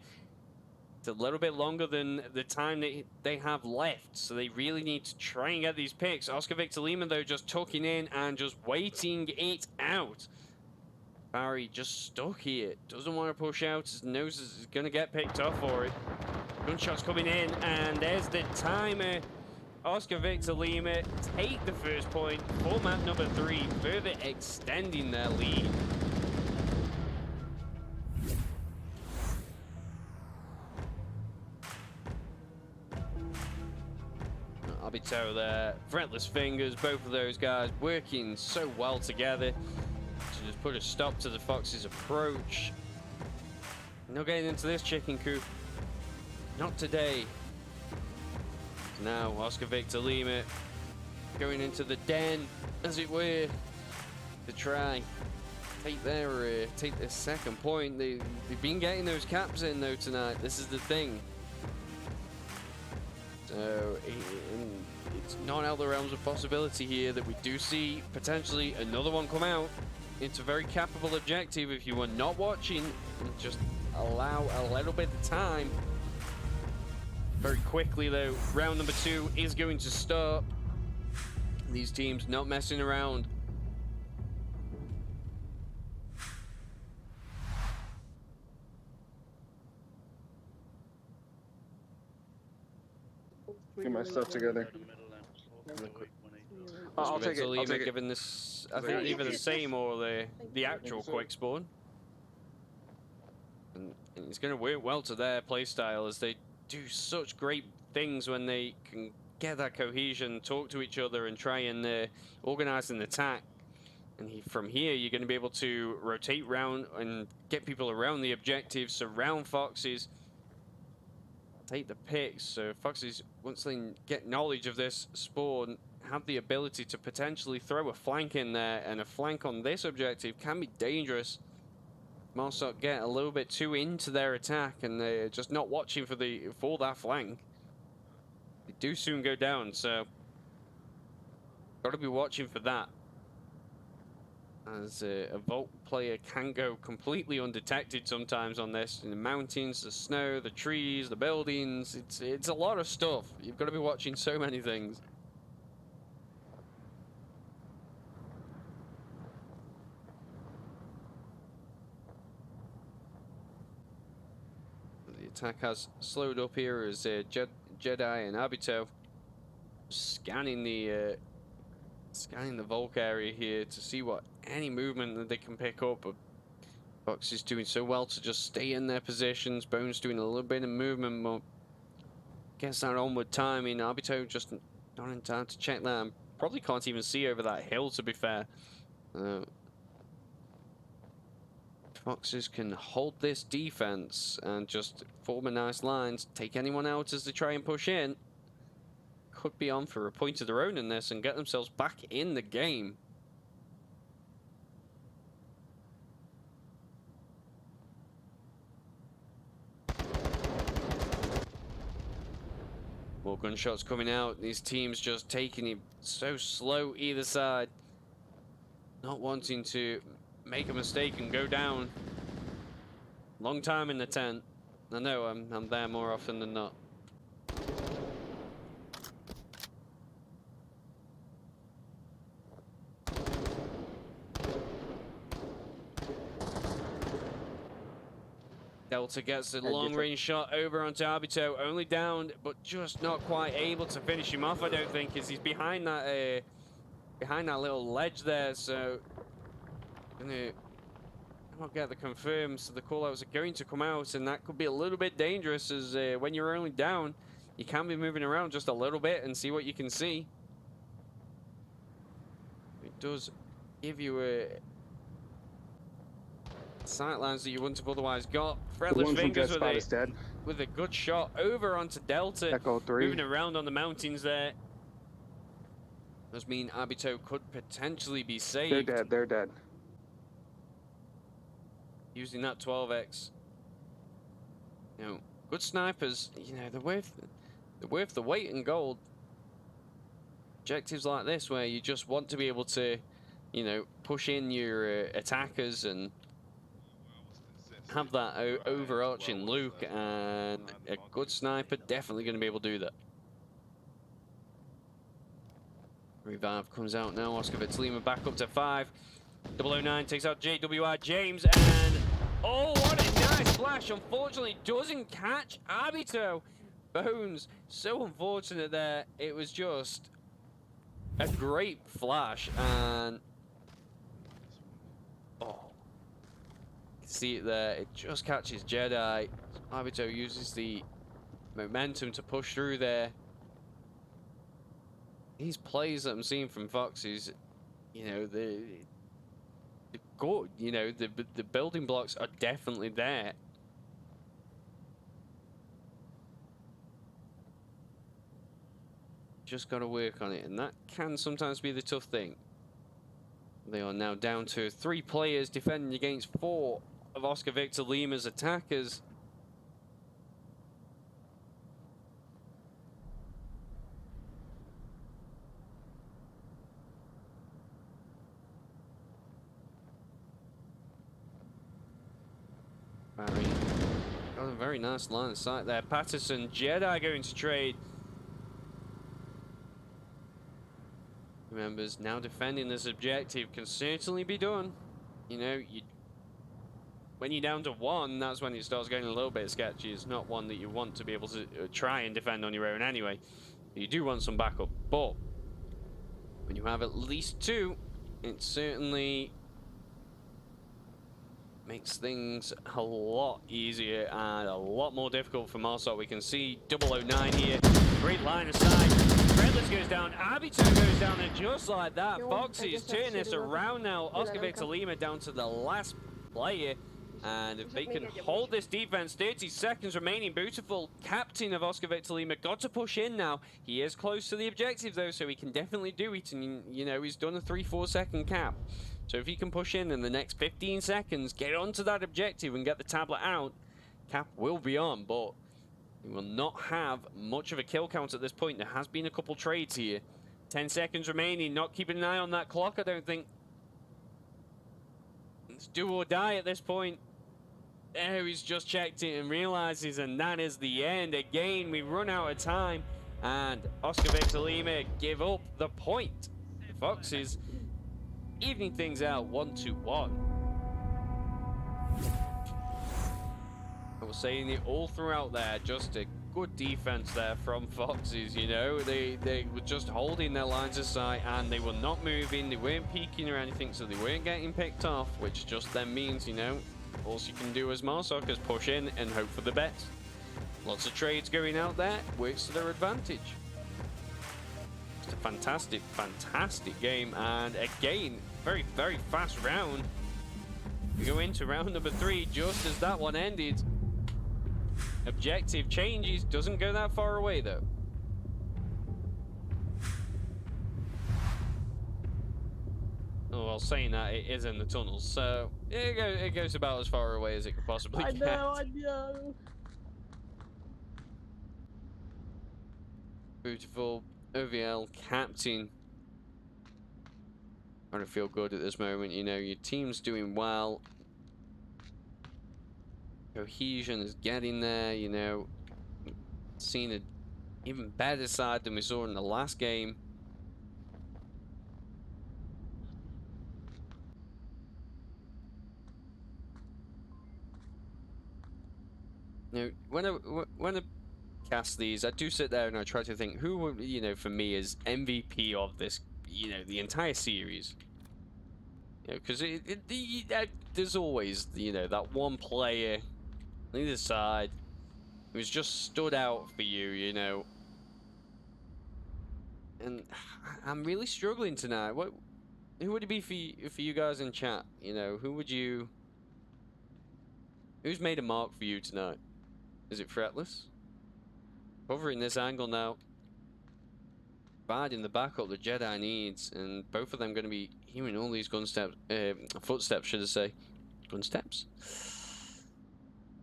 It's a little bit longer than the time that they have left, so they really need to try and get these picks. Oscar Victor Lima, though, just tucking in and just waiting it out. Barry just stuck here. Doesn't want to push out. His nose is going to get picked off for it. Gunshots coming in, and there's the timer. Oscar Victor Lima take the first point for map number 3, further extending their lead. Abito there, Fretless Fingers, both of those guys working so well together to just put a stop to the Fox's approach. Not getting into this chicken coop. Not today. Now Oscar Victor Lima going into the den, as it were, to try take their second point. They've been getting those caps in though tonight. This is the thing. So it's not out of the realms of possibility here that we do see potentially another one come out. It's a very capable objective if you were not watching. Just allow a little bit of time. Very quickly though, round number 2 is going to start. These teams not messing around. Get my stuff together. I'll take it. I'll take it. Given this, I think either the same or the actual quick spawn. And it's going to work well to their playstyle as they do such great things when they can get that cohesion, talk to each other, and try and organize an attack. And from here, you're going to be able to rotate round and get people around the objectives, surround Foxes, take the picks. So Foxes, once they get knowledge of this spawn, have the ability to potentially throw a flank in there, and a flank on this objective can be dangerous. Marsok get a little bit too into their attack, and they're just not watching for that flank. They do soon go down, so got to be watching for that. As a Vault player can go completely undetected sometimes on this. In the mountains, the snow, the trees, the buildings. It's a lot of stuff. You've got to be watching so many things. The attack has slowed up here as Jedi and Abito scanning the Volk area here to see what any movement that they can pick up. But Fox is doing so well to just stay in their positions. Bones doing a little bit of movement, but gets that onward timing. Abito just not in time to check that. Probably can't even see over that hill, to be fair. Foxes can hold this defense and just form a nice line, take anyone out as they try and push in. Could be on for a point of their own in this and get themselves back in the game. More gunshots coming out. These teams just taking it so slow either side. Not wanting to make a mistake and go down. Long time in the tent. I know I'm there more often than not. Delta gets the long-range shot over onto Abito, only down, but just not quite able to finish him off, I don't think, as he's behind that little ledge there. So gonna not get the confirm, so the callouts are going to come out, and that could be a little bit dangerous, as when you're only down, you can be moving around just a little bit and see what you can see. It does give you a sightlines that you wouldn't have otherwise got. Fretless Fingers with a good shot over onto Delta. Echo 3. Moving around on the mountains there. Does mean Abito could potentially be saved. They're dead. They're dead. Using that 12x. You know, good snipers. You know, they're worth the weight in gold. Objectives like this, where you just want to be able to, you know, push in your attackers and have that overarching look, and a good sniper definitely going to be able to do that. Revive comes out now. Oscar Victor Lima back up to 5. 009 takes out JWR James, and oh, what a nice flash. Unfortunately, doesn't catch Abito. Bones, so unfortunate there. It was just a great flash, and oh, see it there. It just catches Jedi. Abito uses the momentum to push through there. These plays that I'm seeing from Foxes, you know, they're good. You know, the building blocks are definitely there. Just got to work on it, and that can sometimes be the tough thing. They are now down to 3 players defending against 4 of Oscar Victor Lima's attackers. Barry got a very nice line of sight there. Patterson, Jedi going to trade. Remembers now defending this objective can certainly be done. You know, when you're down to 1, that's when it starts getting a little bit sketchy. It's not one that you want to be able to try and defend on your own anyway. You do want some backup, but when you have at least 2, it certainly makes things a lot easier and a lot more difficult for Marsot. We can see 009 here. Great line of sight. Redless goes down. Abito goes down, and just like that, Foxy is turning this around now. Oscar Victor Lima down to the last player. And if they can hold this defense, 30 seconds remaining. Beautiful captain of Oscar Victor Lima got to push in now. He is close to the objective though, so he can definitely do it. And you know, he's done a 3-4 second cap. So if he can push in the next 15 seconds, get onto that objective and get the tablet out, cap will be on, but he will not have much of a kill count at this point. There has been a couple trades here. 10 seconds remaining, not keeping an eye on that clock, I don't think. It's do or die at this point. There, he's just checked it and realizes, and that is the end. Again, we run out of time, and Oscar Victor Lima give up the point. The Foxes evening things out 1-1. I was saying it all throughout there, just a good defense there from Foxes, you know. They were just holding their lines of sight, and they were not moving, they weren't peeking or anything, so they weren't getting picked off, which just then means, you know, all you can do as Marsok is push in and hope for the best. Lots of trades going out there, works to their advantage. It's a fantastic, fantastic game, and again, very, very fast round. We go into round number 3 just as that one ended. Objective changes, doesn't go that far away though. Oh, well, saying that, it is in the tunnels, so it goes about as far away as it could possibly get. I know. Beautiful OVL captain. I don't feel good at this moment, you know, your team's doing well. Cohesion is getting there, you know. Seen an even better side than we saw in the last game. You know, when I cast these, I do sit there and I try to think who would, you know, for me is MVP of this, you know, the entire series. You know, because there's always, you know, that one player on either side who's just stood out for you, you know. And I'm really struggling tonight. Who would it be for you guys in chat? You know, who's made a mark for you tonight? Is it Fretless? Covering this angle now. Providing the backup the Jedi needs, and both of them going to be hearing all these footsteps, should I say. Gunsteps?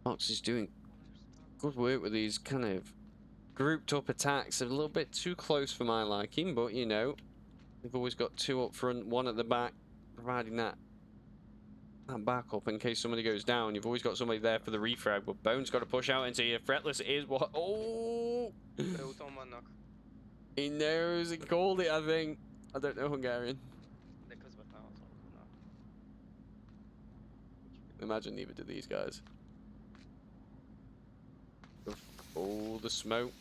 Fox is doing good work with these kind of grouped up attacks. A little bit too close for my liking, but you know, they've always got 2 up front, 1 at the back, providing that backup in case somebody goes down. You've always got somebody there for the refrag, but Bone's got to push out into here. Fretless is what? Oh! He knows, he called it, I think. I don't know Hungarian. Imagine neither do these guys. Oh, the smoke.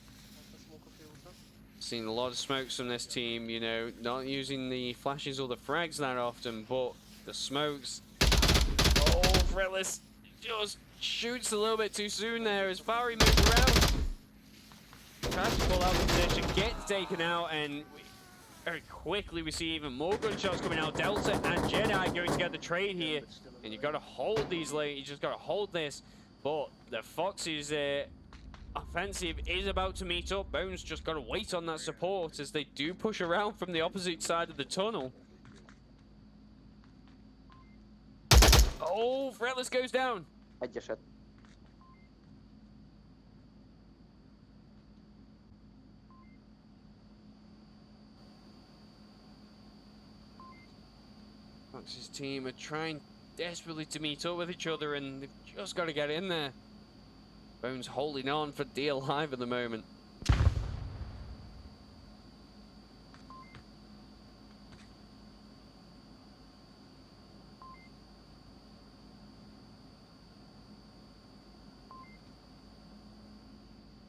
Seen a lot of smokes from this team, you know, not using the flashes or the frags that often, but the smokes. Oh, Fretless just shoots a little bit too soon there as Fari moves around. Tries to pull out the position, gets taken out, and very quickly we see even more gunshots coming out. Delta and Jedi going to get the trade here, and you've got to hold these late. You just got to hold this, but the Foxes offensive is about to meet up. Bones just got to wait on that support as they do push around from the opposite side of the tunnel. Oh, Fretless goes down. Egyesed. Fox's team are trying desperately to meet up with each other, and they've just got to get in there. Bones holding on for dear life at the moment.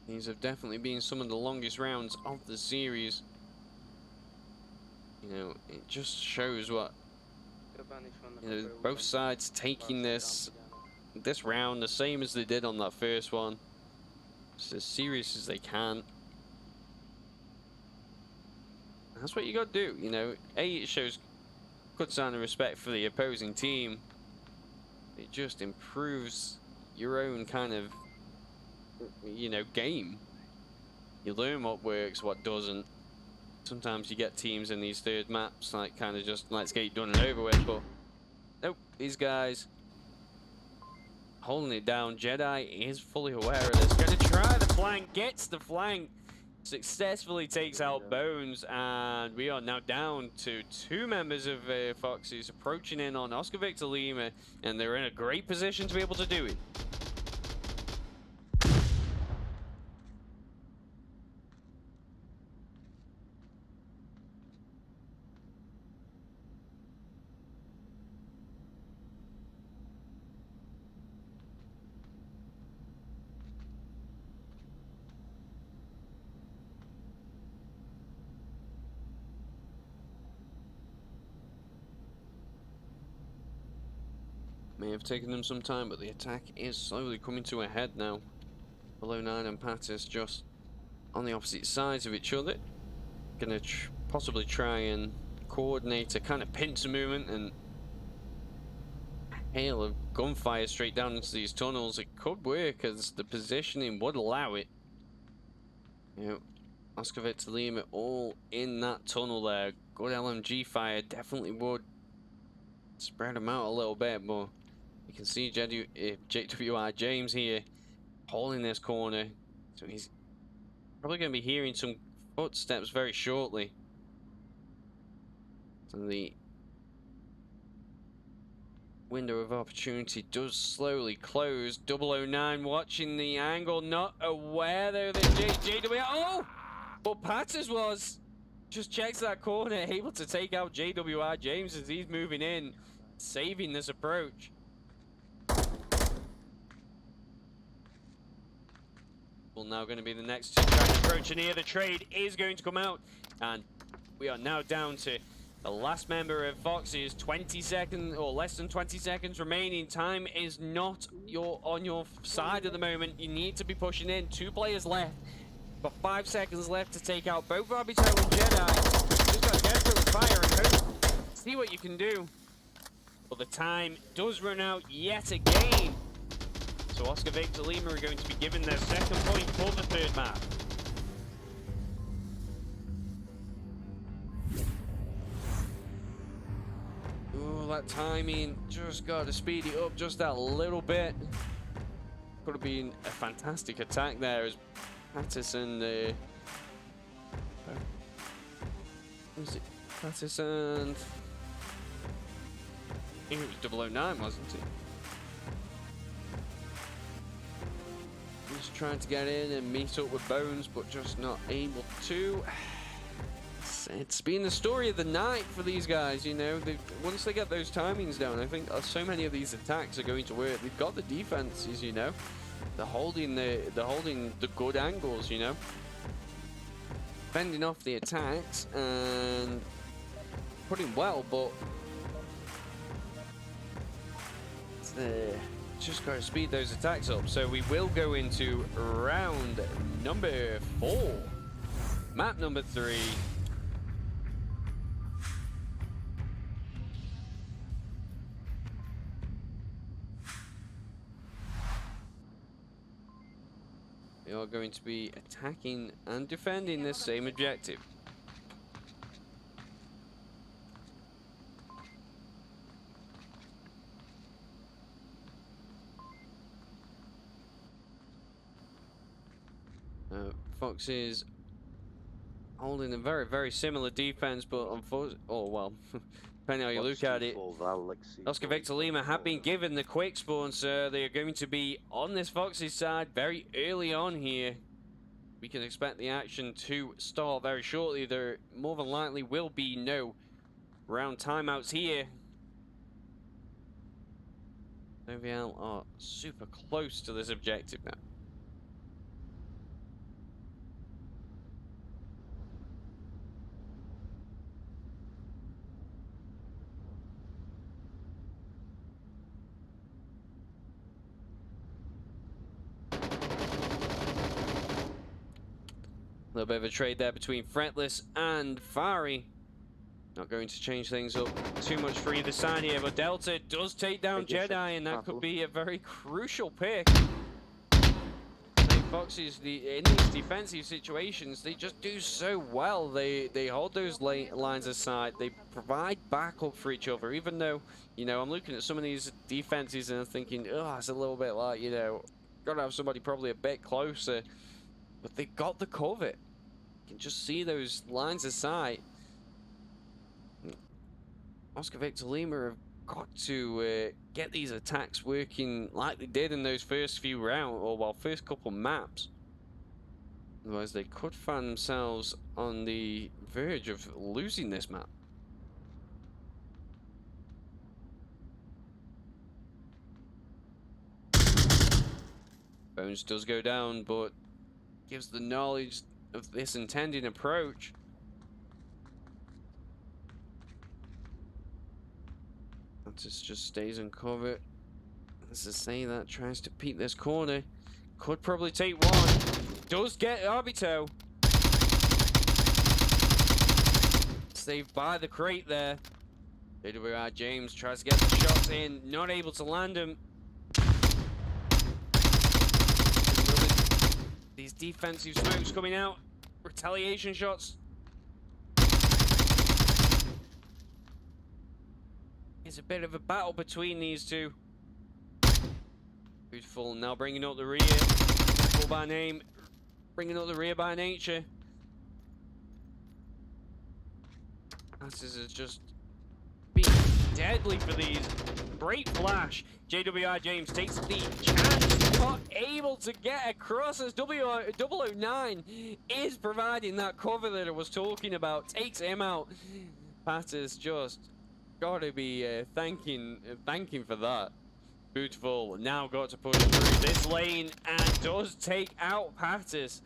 These have definitely been some of the longest rounds of the series. You know, it just shows what, you know, both sides taking this round the same as they did on that first one. Just as serious as they can. That's what you got to do, you know. It shows good sign of respect for the opposing team. It just improves your own kind of, you know, game. You learn what works, what doesn't. Sometimes you get teams in these third maps like kind of just let's get it done and over with, but nope, these guys holding it down. Jedi is fully aware of this. Gonna try the flank, gets the flank, successfully takes out Bones, and we are now down to 2 members of Foxes approaching in on Oscar Victor Lima, and they're in a great position to be able to do it. May have taken them some time, but the attack is slowly coming to a head now. Below 9 and Pattis just on the opposite sides of each other. Gonna possibly try and coordinate a kind of pincer movement and hail of gunfire straight down into these tunnels. It could work as the positioning would allow it. You know, Oscar Victor Lima all in that tunnel there. Good LMG fire definitely would spread them out a little bit, but you can see JWI James here holding this corner, so he's probably going to be hearing some footsteps very shortly. So the window of opportunity does slowly close. 009 watching the angle, not aware though that JWI. Oh! But Pattis was. Just checks that corner, able to take out JWI James as he's moving in, saving this approach. Well, now going to be the next approach, and here the trade is going to come out, and we are now down to the last member of Fox's 20 seconds or less than 20 seconds remaining. Time is not on your side at the moment. You need to be pushing in. 2 players left, but 5 seconds left to take out both Arbiter and Jedi. Just got to desperately fire and hope. See what you can do. But the time does run out yet again. So Oscar Victor Lima are going to be given their second point for the third map. Oh, that timing, just got to speed it up just that little bit. Could have been a fantastic attack there as Patterson, was it Patterson? I think it was 009, wasn't it? Just trying to get in and meet up with Bones, but just not able to. it's been the story of the night for these guys, you know. Once they get those timings down, I think so many of these attacks are going to work. They've got the defenses, you know. They're holding the good angles, you know. Fending off the attacks and putting well, but just got to speed those attacks up. So we will go into round number 4. Map number 3. We are going to be attacking and defending this same objective. Foxes holding a very, very similar defense, but unfortunately, oh well, depending how you look at it, Oscar Victor Lima have been given the quick spawn, so they are going to be on this Foxes side very early on here. We can expect the action to start very shortly. There more than likely will be no round timeouts here. OVL are super close to this objective now. A little bit of a trade there between Fretless and Fari. Not going to change things up too much for either side here, but Delta does take down Jedi, and that could be a very crucial pick. Foxes, in these defensive situations, they just do so well. They hold those lines aside. They provide backup for each other, even though, you know, I'm looking at some of these defenses and I'm thinking, oh, it's a little bit like, you know, got to have somebody probably a bit closer. But they got the cover. You can just see those lines of sight. Oscar Victor Lima have got to get these attacks working like they did in those first few rounds, or well, first couple maps. Otherwise, they could find themselves on the verge of losing this map. Bones does go down, but gives the knowledge of this intended approach. Just stays in cover. As I say, that tries to peek this corner. Could probably take one. Does get Arbito. Saved by the crate there. JWR James tries to get the shots in. Not able to land them. These defensive smokes coming out. Retaliation shots. It's a bit of a battle between these two. Beautiful. Now bringing up the rear. Beautiful by name. Bringing up the rear by nature. This is just being deadly for these. Great flash. JWR James takes the chance. Not able to get across as 009 is providing that cover that I was talking about. Takes him out. Patters just gotta be thanking for that. Beautiful. Now got to push through this lane and does take out Patters.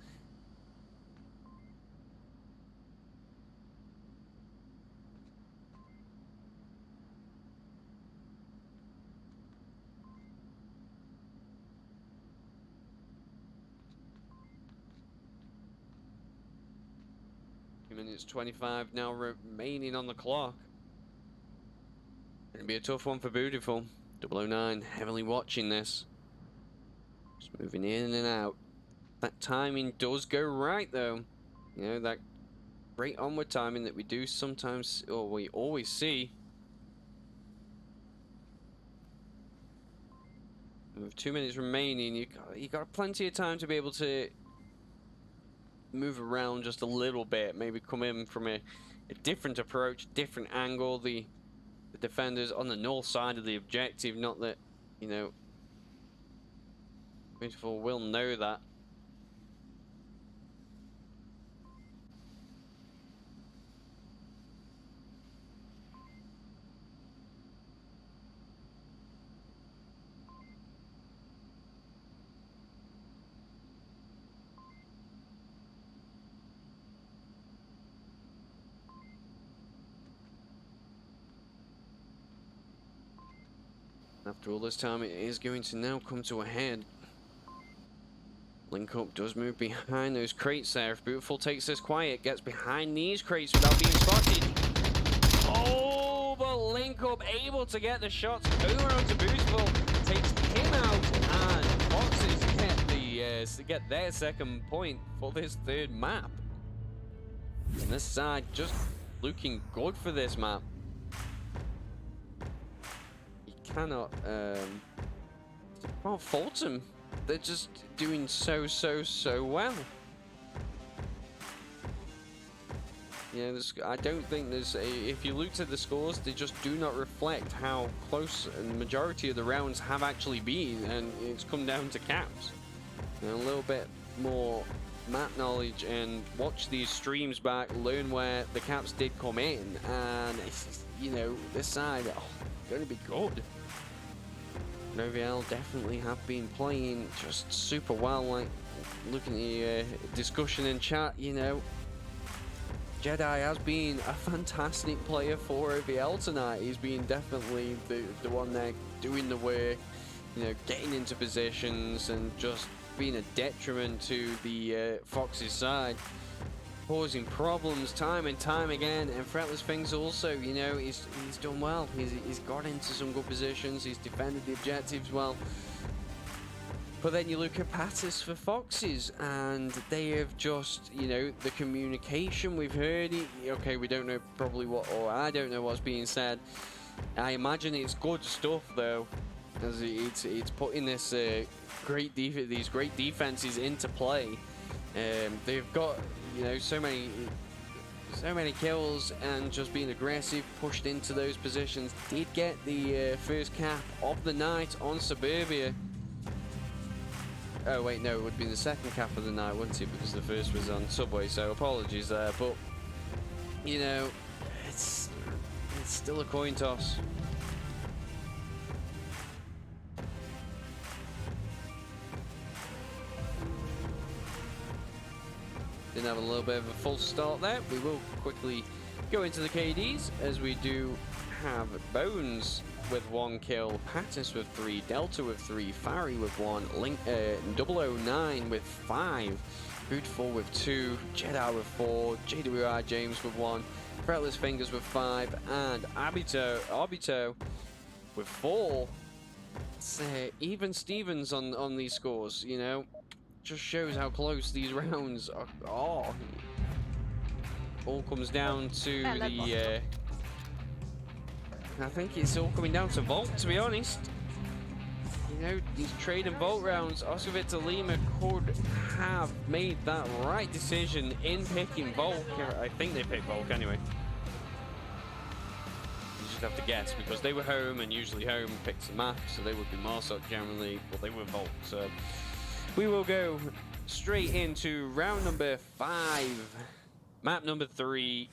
Minutes 25 now remaining on the clock. Gonna be a tough one for Beautiful. 009 heavily watching this. Just moving in and out. That timing does go right though. You know, that great onward timing that we do sometimes, or we always see. And with 2 minutes remaining, you got plenty of time to be able to move around just a little bit, maybe come in from a different approach, different angle. The defenders on the north side of the objective, not that, you know, Beautiful will know that. After all this time, it is going to now come to a head. LINKUP does move behind those crates there. If Beautiful takes this quiet, gets behind these crates without being spotted. Oh, but LINKUP able to get the shots over onto Beautiful, takes him out, and Foxes get their second point for this third map. And this side just looking good for this map. You cannot fault them. They're just doing so well. Yeah, I don't think there's if you looked at the scores, they just do not reflect how close the majority of the rounds have actually been, and it's come down to caps. You know, a little bit more map knowledge and watch these streams back, learn where the caps did come in, and it's, you know, this side going to be good. Noviel definitely have been playing just super well. Like looking at the discussion in chat, you know, Jedi has been a fantastic player for OVL tonight. He's been definitely the one there doing the work, you know, getting into positions and just being a detriment to the Fox's side, causing problems time and time again. And Fretless Things also, you know, he's done well. He's got into some good positions. He's defended the objectives well. But then you look at Pattis for Foxes, and they have just, you know, the communication we've heard. Okay, we don't know probably what, or I don't know what's being said. I imagine it's good stuff though, as it's putting this these great defenses into play. They've got, you know, so many kills and just being aggressive, pushed into those positions. Did get the first cap of the night on Suburbia. Oh wait, no, it would be the second cap of the night, wouldn't it? Because the first was on Subway, so apologies there. But you know, it's still a coin toss. Didn't have a little bit of a false start there. We will quickly go into the KDs, as we do have Bones with 1 kill, Pattis with 3, Delta with 3, Farry with 1, 009 with 5, Beautiful with 2, Jedi with 4, JWR James with 1, Fretless Fingers with 5, and Abito with 4. It's even Stevens on these scores, you know. Just shows how close these rounds are. All comes down to the I think it's all coming down to Volt, to be honest. You know, these trade and Volt rounds, Oscar Lima could have made that right decision in picking Volk. I think they picked Volk anyway. You just have to guess, because they were home, and usually home picks the map, so they would be Marsok generally, but they were Volk. So we will go straight into round number 5, map number 3.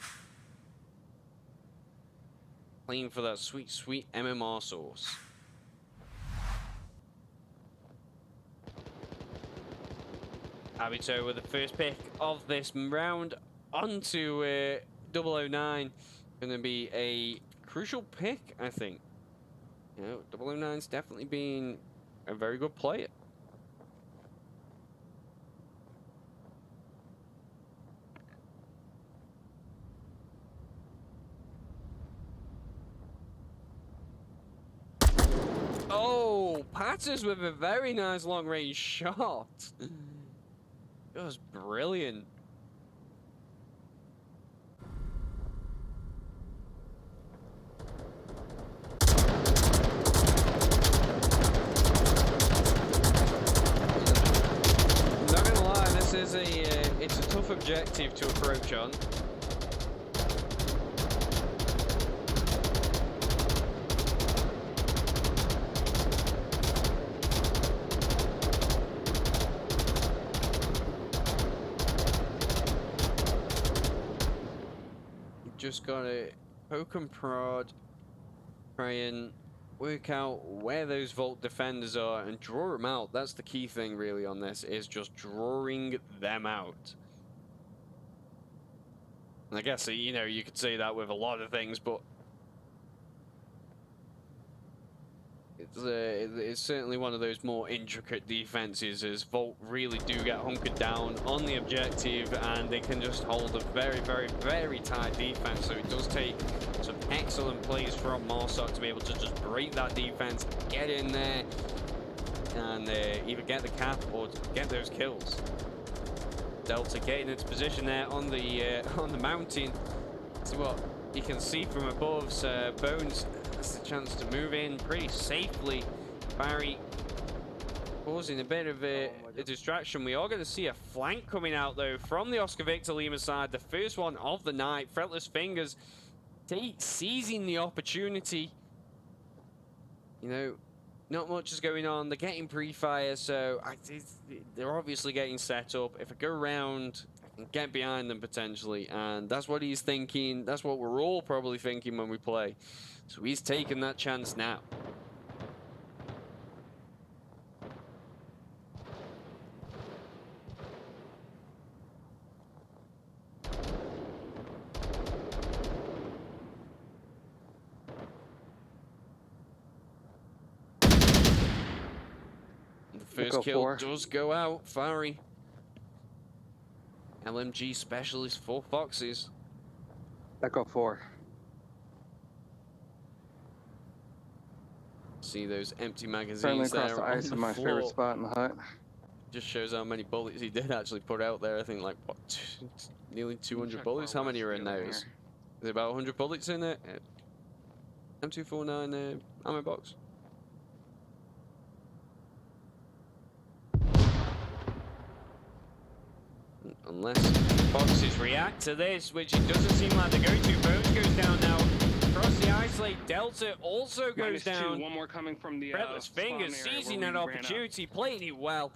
Playing for that sweet MMR sauce. Abito with the first pick of this round onto 009. Going to be a crucial pick, I think. You know, 009's definitely been a very good player. Oh, Pattis with a very nice long-range shot. It was brilliant. Not gonna lie, this is it's a tough objective to approach on. Just gotta poke and prod, try and work out where those Vault defenders are and draw them out. That's the key thing really on this, is just drawing them out. And I guess, you know, you could say that with a lot of things, but It's certainly one of those more intricate defenses, as Volt really do get hunkered down on the objective, and they can just hold a very, very, very tight defense. So it does take some excellent plays from Marsoc to be able to just break that defense, get in there, and either get the cap or get those kills. Delta getting into position there on the mountain. See what you can see from above. So Bones has the chance to move in pretty safely. Barry causing a bit of a distraction. We are going to see a flank coming out though from the Oscar Victor Lima side. The first one of the night. Fretless Fingers seizing the opportunity. You know, not much is going on. They're getting pre-fire, so they're obviously getting set up. If I go around, I can get behind them potentially, and that's what he's thinking. That's what we're all probably thinking when we play. So he's taking that chance now. First kill does go out. Fari. LMG specialist for Foxes. Echo 4. See those empty Friendly magazines across there the on ice the in my floor. favorite spot in the hut. Just shows how many bullets he did actually put out there. I think like what, nearly 200 bullets. How many are in those? Is it about 100 bullets in it? M249 ammo box. Unless Foxes react to this, which it doesn't seem like they're going to. Bones goes down now. Across the ice lake, Delta also goes down. One more coming from the Fretless Fingers seizing that opportunity, playing it well.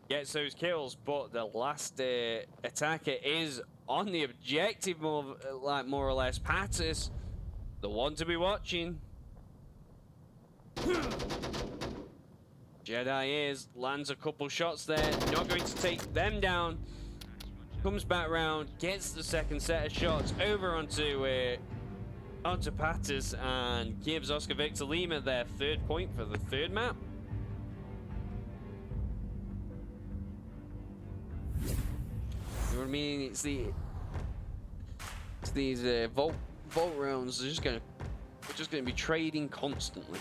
Gets those kills, but the last attacker is on the objective, more or less. Pattis, the one to be watching. Jedi lands a couple shots there, not going to take them down. Comes back round, gets the second set of shots over onto Pattis, and gives Oscar Victor Lima their third point for the third map. You know what I mean? It's these vault rounds. We're just gonna be trading constantly.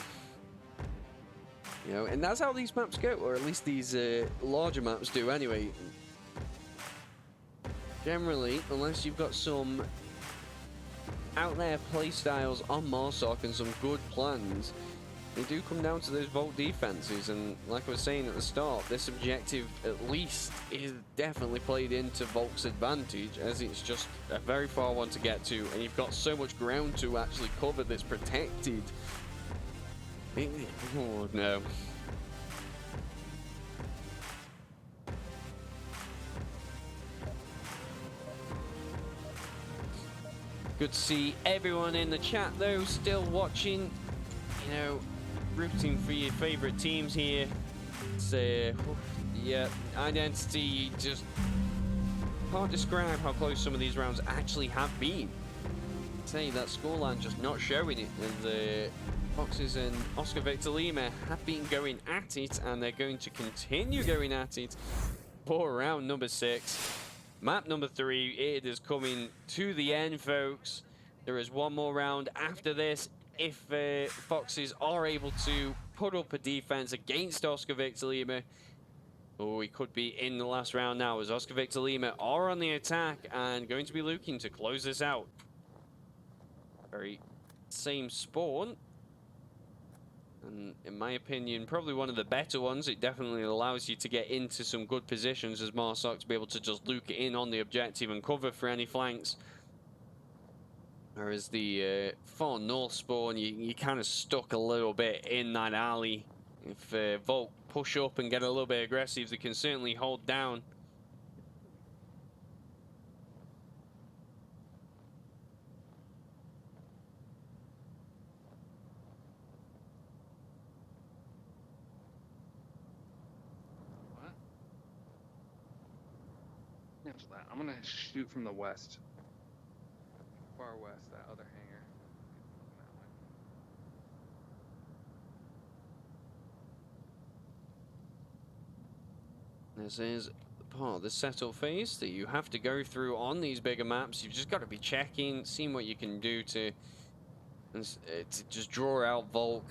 You know, and that's how these maps go, or at least these larger maps do anyway. Generally, unless you've got some out there play styles on Marsoc and some good plans, they do come down to those vault defenses. And like I was saying at the start, this objective at least is definitely played into Volt's advantage, as it's just a very far one to get to, and you've got so much ground to actually cover that's protected. Oh no. Good to see everyone in the chat though, still watching, you know, rooting for your favorite teams here. It's yeah, identity, just can't describe how close some of these rounds actually have been. Say that scoreline just not showing it, and the Foxes and Oscar Victor Lima have been going at it, and they're going to continue going at it for round number 6. Map number 3, it is coming to the end, folks. There is one more round after this. If Foxes are able to put up a defense against Oscar Victor Lima, or we could be in the last round now, as Oscar Victor Lima are on the attack and going to be looking to close this out. Very same spawn. And in my opinion, probably one of the better ones. It definitely allows you to get into some good positions as Marsoc to be able to just luke it in on the objective and cover for any flanks. Whereas the far north spawn, you kind of stuck a little bit in that alley. If Volt push up and get a little bit aggressive, they can certainly hold down. I'm gonna shoot from the west. Far west, that other hangar. This is part of the setup phase that you have to go through on these bigger maps. You've just got to be checking, seeing what you can do to just draw out Volk.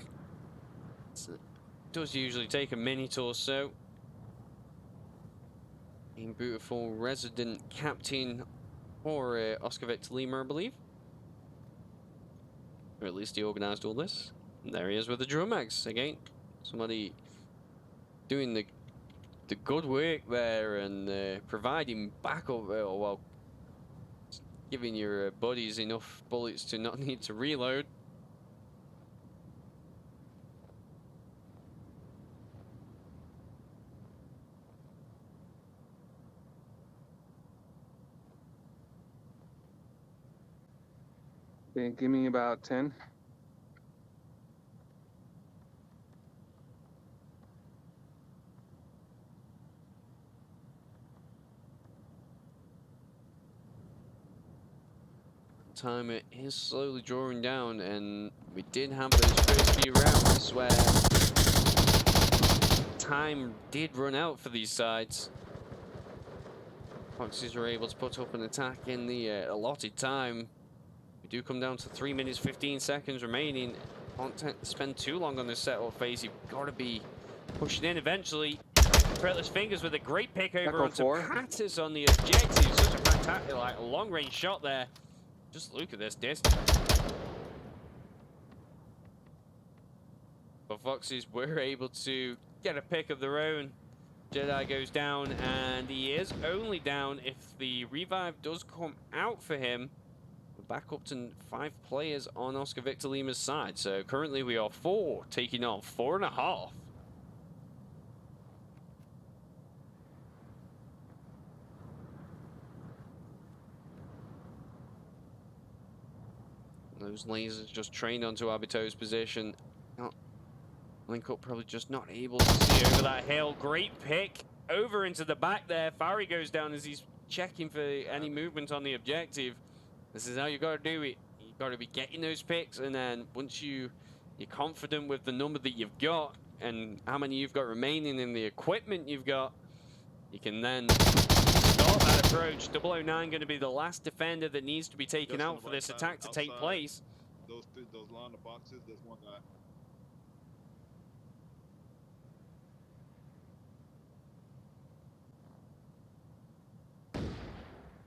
It does usually take a minute or so. A beautiful resident captain for Oscar Victor Lima, I believe. Or at least he organised all this. And there he is with the drum mags again. Somebody doing the good work there and providing backup, well, giving your buddies enough bullets to not need to reload. Okay, give me about 10. Timer is slowly drawing down, and we did have those first few rounds where time did run out for these sides. Foxes were able to put up an attack in the allotted time. We do come down to 3 minutes 15 seconds remaining. Can't spend too long on this setup phase. You've got to be pushing in eventually. Fretless Fingers with a great pick over onto Pattis on the objective. Such a fantastic, like, long-range shot there. Just look at this distance. But Foxes were able to get a pick of their own. Jedi goes down, and he is only down if the revive does come out for him. We're back up to 5 players on Oscar Victor Lima's side. So currently we are 4 taking on 4.5. Those lasers just trained onto Abito's position. LINKUP probably just not able to see over that hill. Great pick over into the back there. Fari goes down as he's checking for any movement on the objective. This is how you got to do it. You got to be getting those picks, and then once you're confident with the number that you've got and how many you've got remaining in the equipment you've got, you can then start that approach. 009 going to be the last defender that needs to be taken out for this attack to take place. Those line of boxes, there's one guy.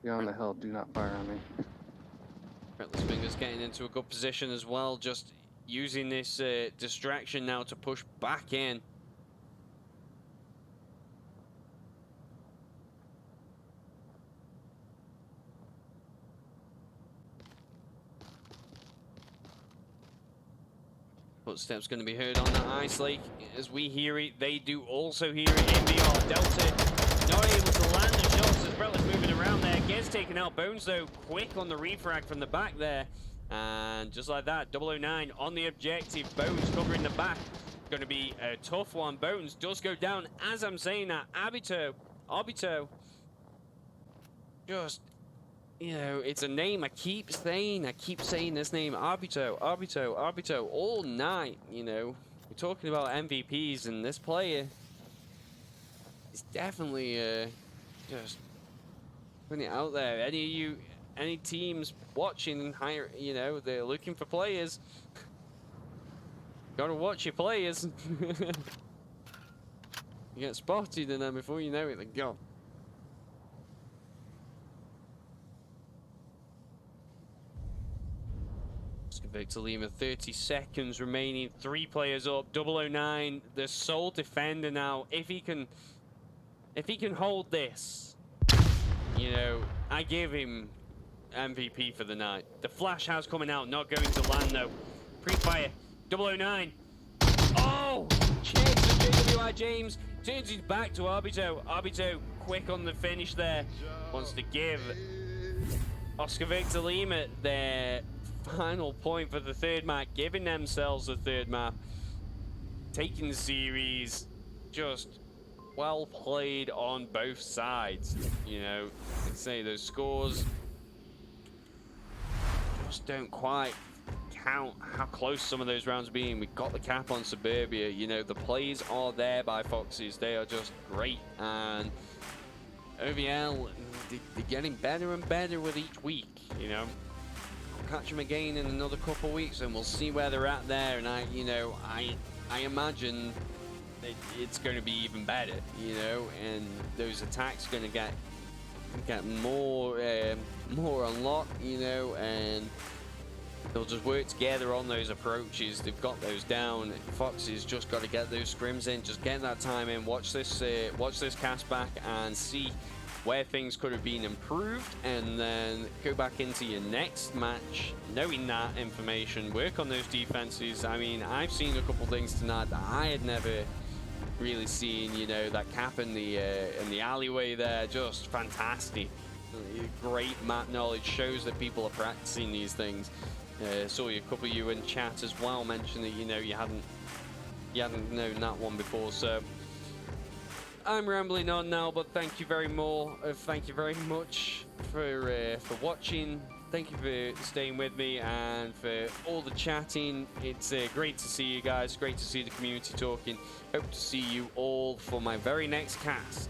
Beyond the hill, do not fire on me. Fretless Fingers getting into a good position as well, just using this distraction now to push back in. Footsteps going to be heard on that ice lake. As we hear it, they do also hear it in VR. Delta not able to land the shots as Fretless moving around there. Gets taken out. Bones, though, quick on the refrag from the back there. And just like that, 009 on the objective. Bones covering the back. Going to be a tough one. Bones does go down. As I'm saying that, Abito, just... You know, it's a name I keep saying this name, Arbito, all night, you know. We're talking about MVPs, and this player is definitely just putting it out there. Any teams watching, you know, they're looking for players. Gotta watch your players. You get spotted, and then before you know it, they're gone. Victor Lima, 30 seconds remaining, 3 players up. 009, the sole defender now. If he can hold this, you know, I give him MVP for the night. The flash has coming out, not going to land though. Pre-fire, 009. Oh, checks the JWI James, turns his back to Arbito. Arbito quick on the finish there. Wants to give Oscar Victor Lima their final point for the 3rd map, giving themselves the 3rd map, taking the series. Just well played on both sides. You know, let's say those scores just don't quite how close some of those rounds are being. We got the cap on Suburbia. You know, the plays are there by Foxes. They are just great. And OVL, they're getting better and better with each week, you know. I'll catch them again in another couple of weeks and we'll see where they're at there. And I imagine it's going to be even better, you know, and those attacks are going to get more unlocked, you know, and they'll just work together on those approaches. They've got those down. Fox's just got to get those scrims in, just get that time in, watch this cast back and see where things could have been improved, and then go back into your next match knowing that information, work on those defenses. I mean, I've seen a couple things tonight that I had never really seen, you know, that cap in the alleyway there, just fantastic. Great map knowledge, shows that people are practicing these things. Saw a couple of you in chat as well mention that, you know, you hadn't known that one before. So I'm rambling on now, but thank you very much for watching. Thank you for staying with me and for all the chatting. It's great to see you guys. Great to see the community talking. Hope to see you all for my very next cast.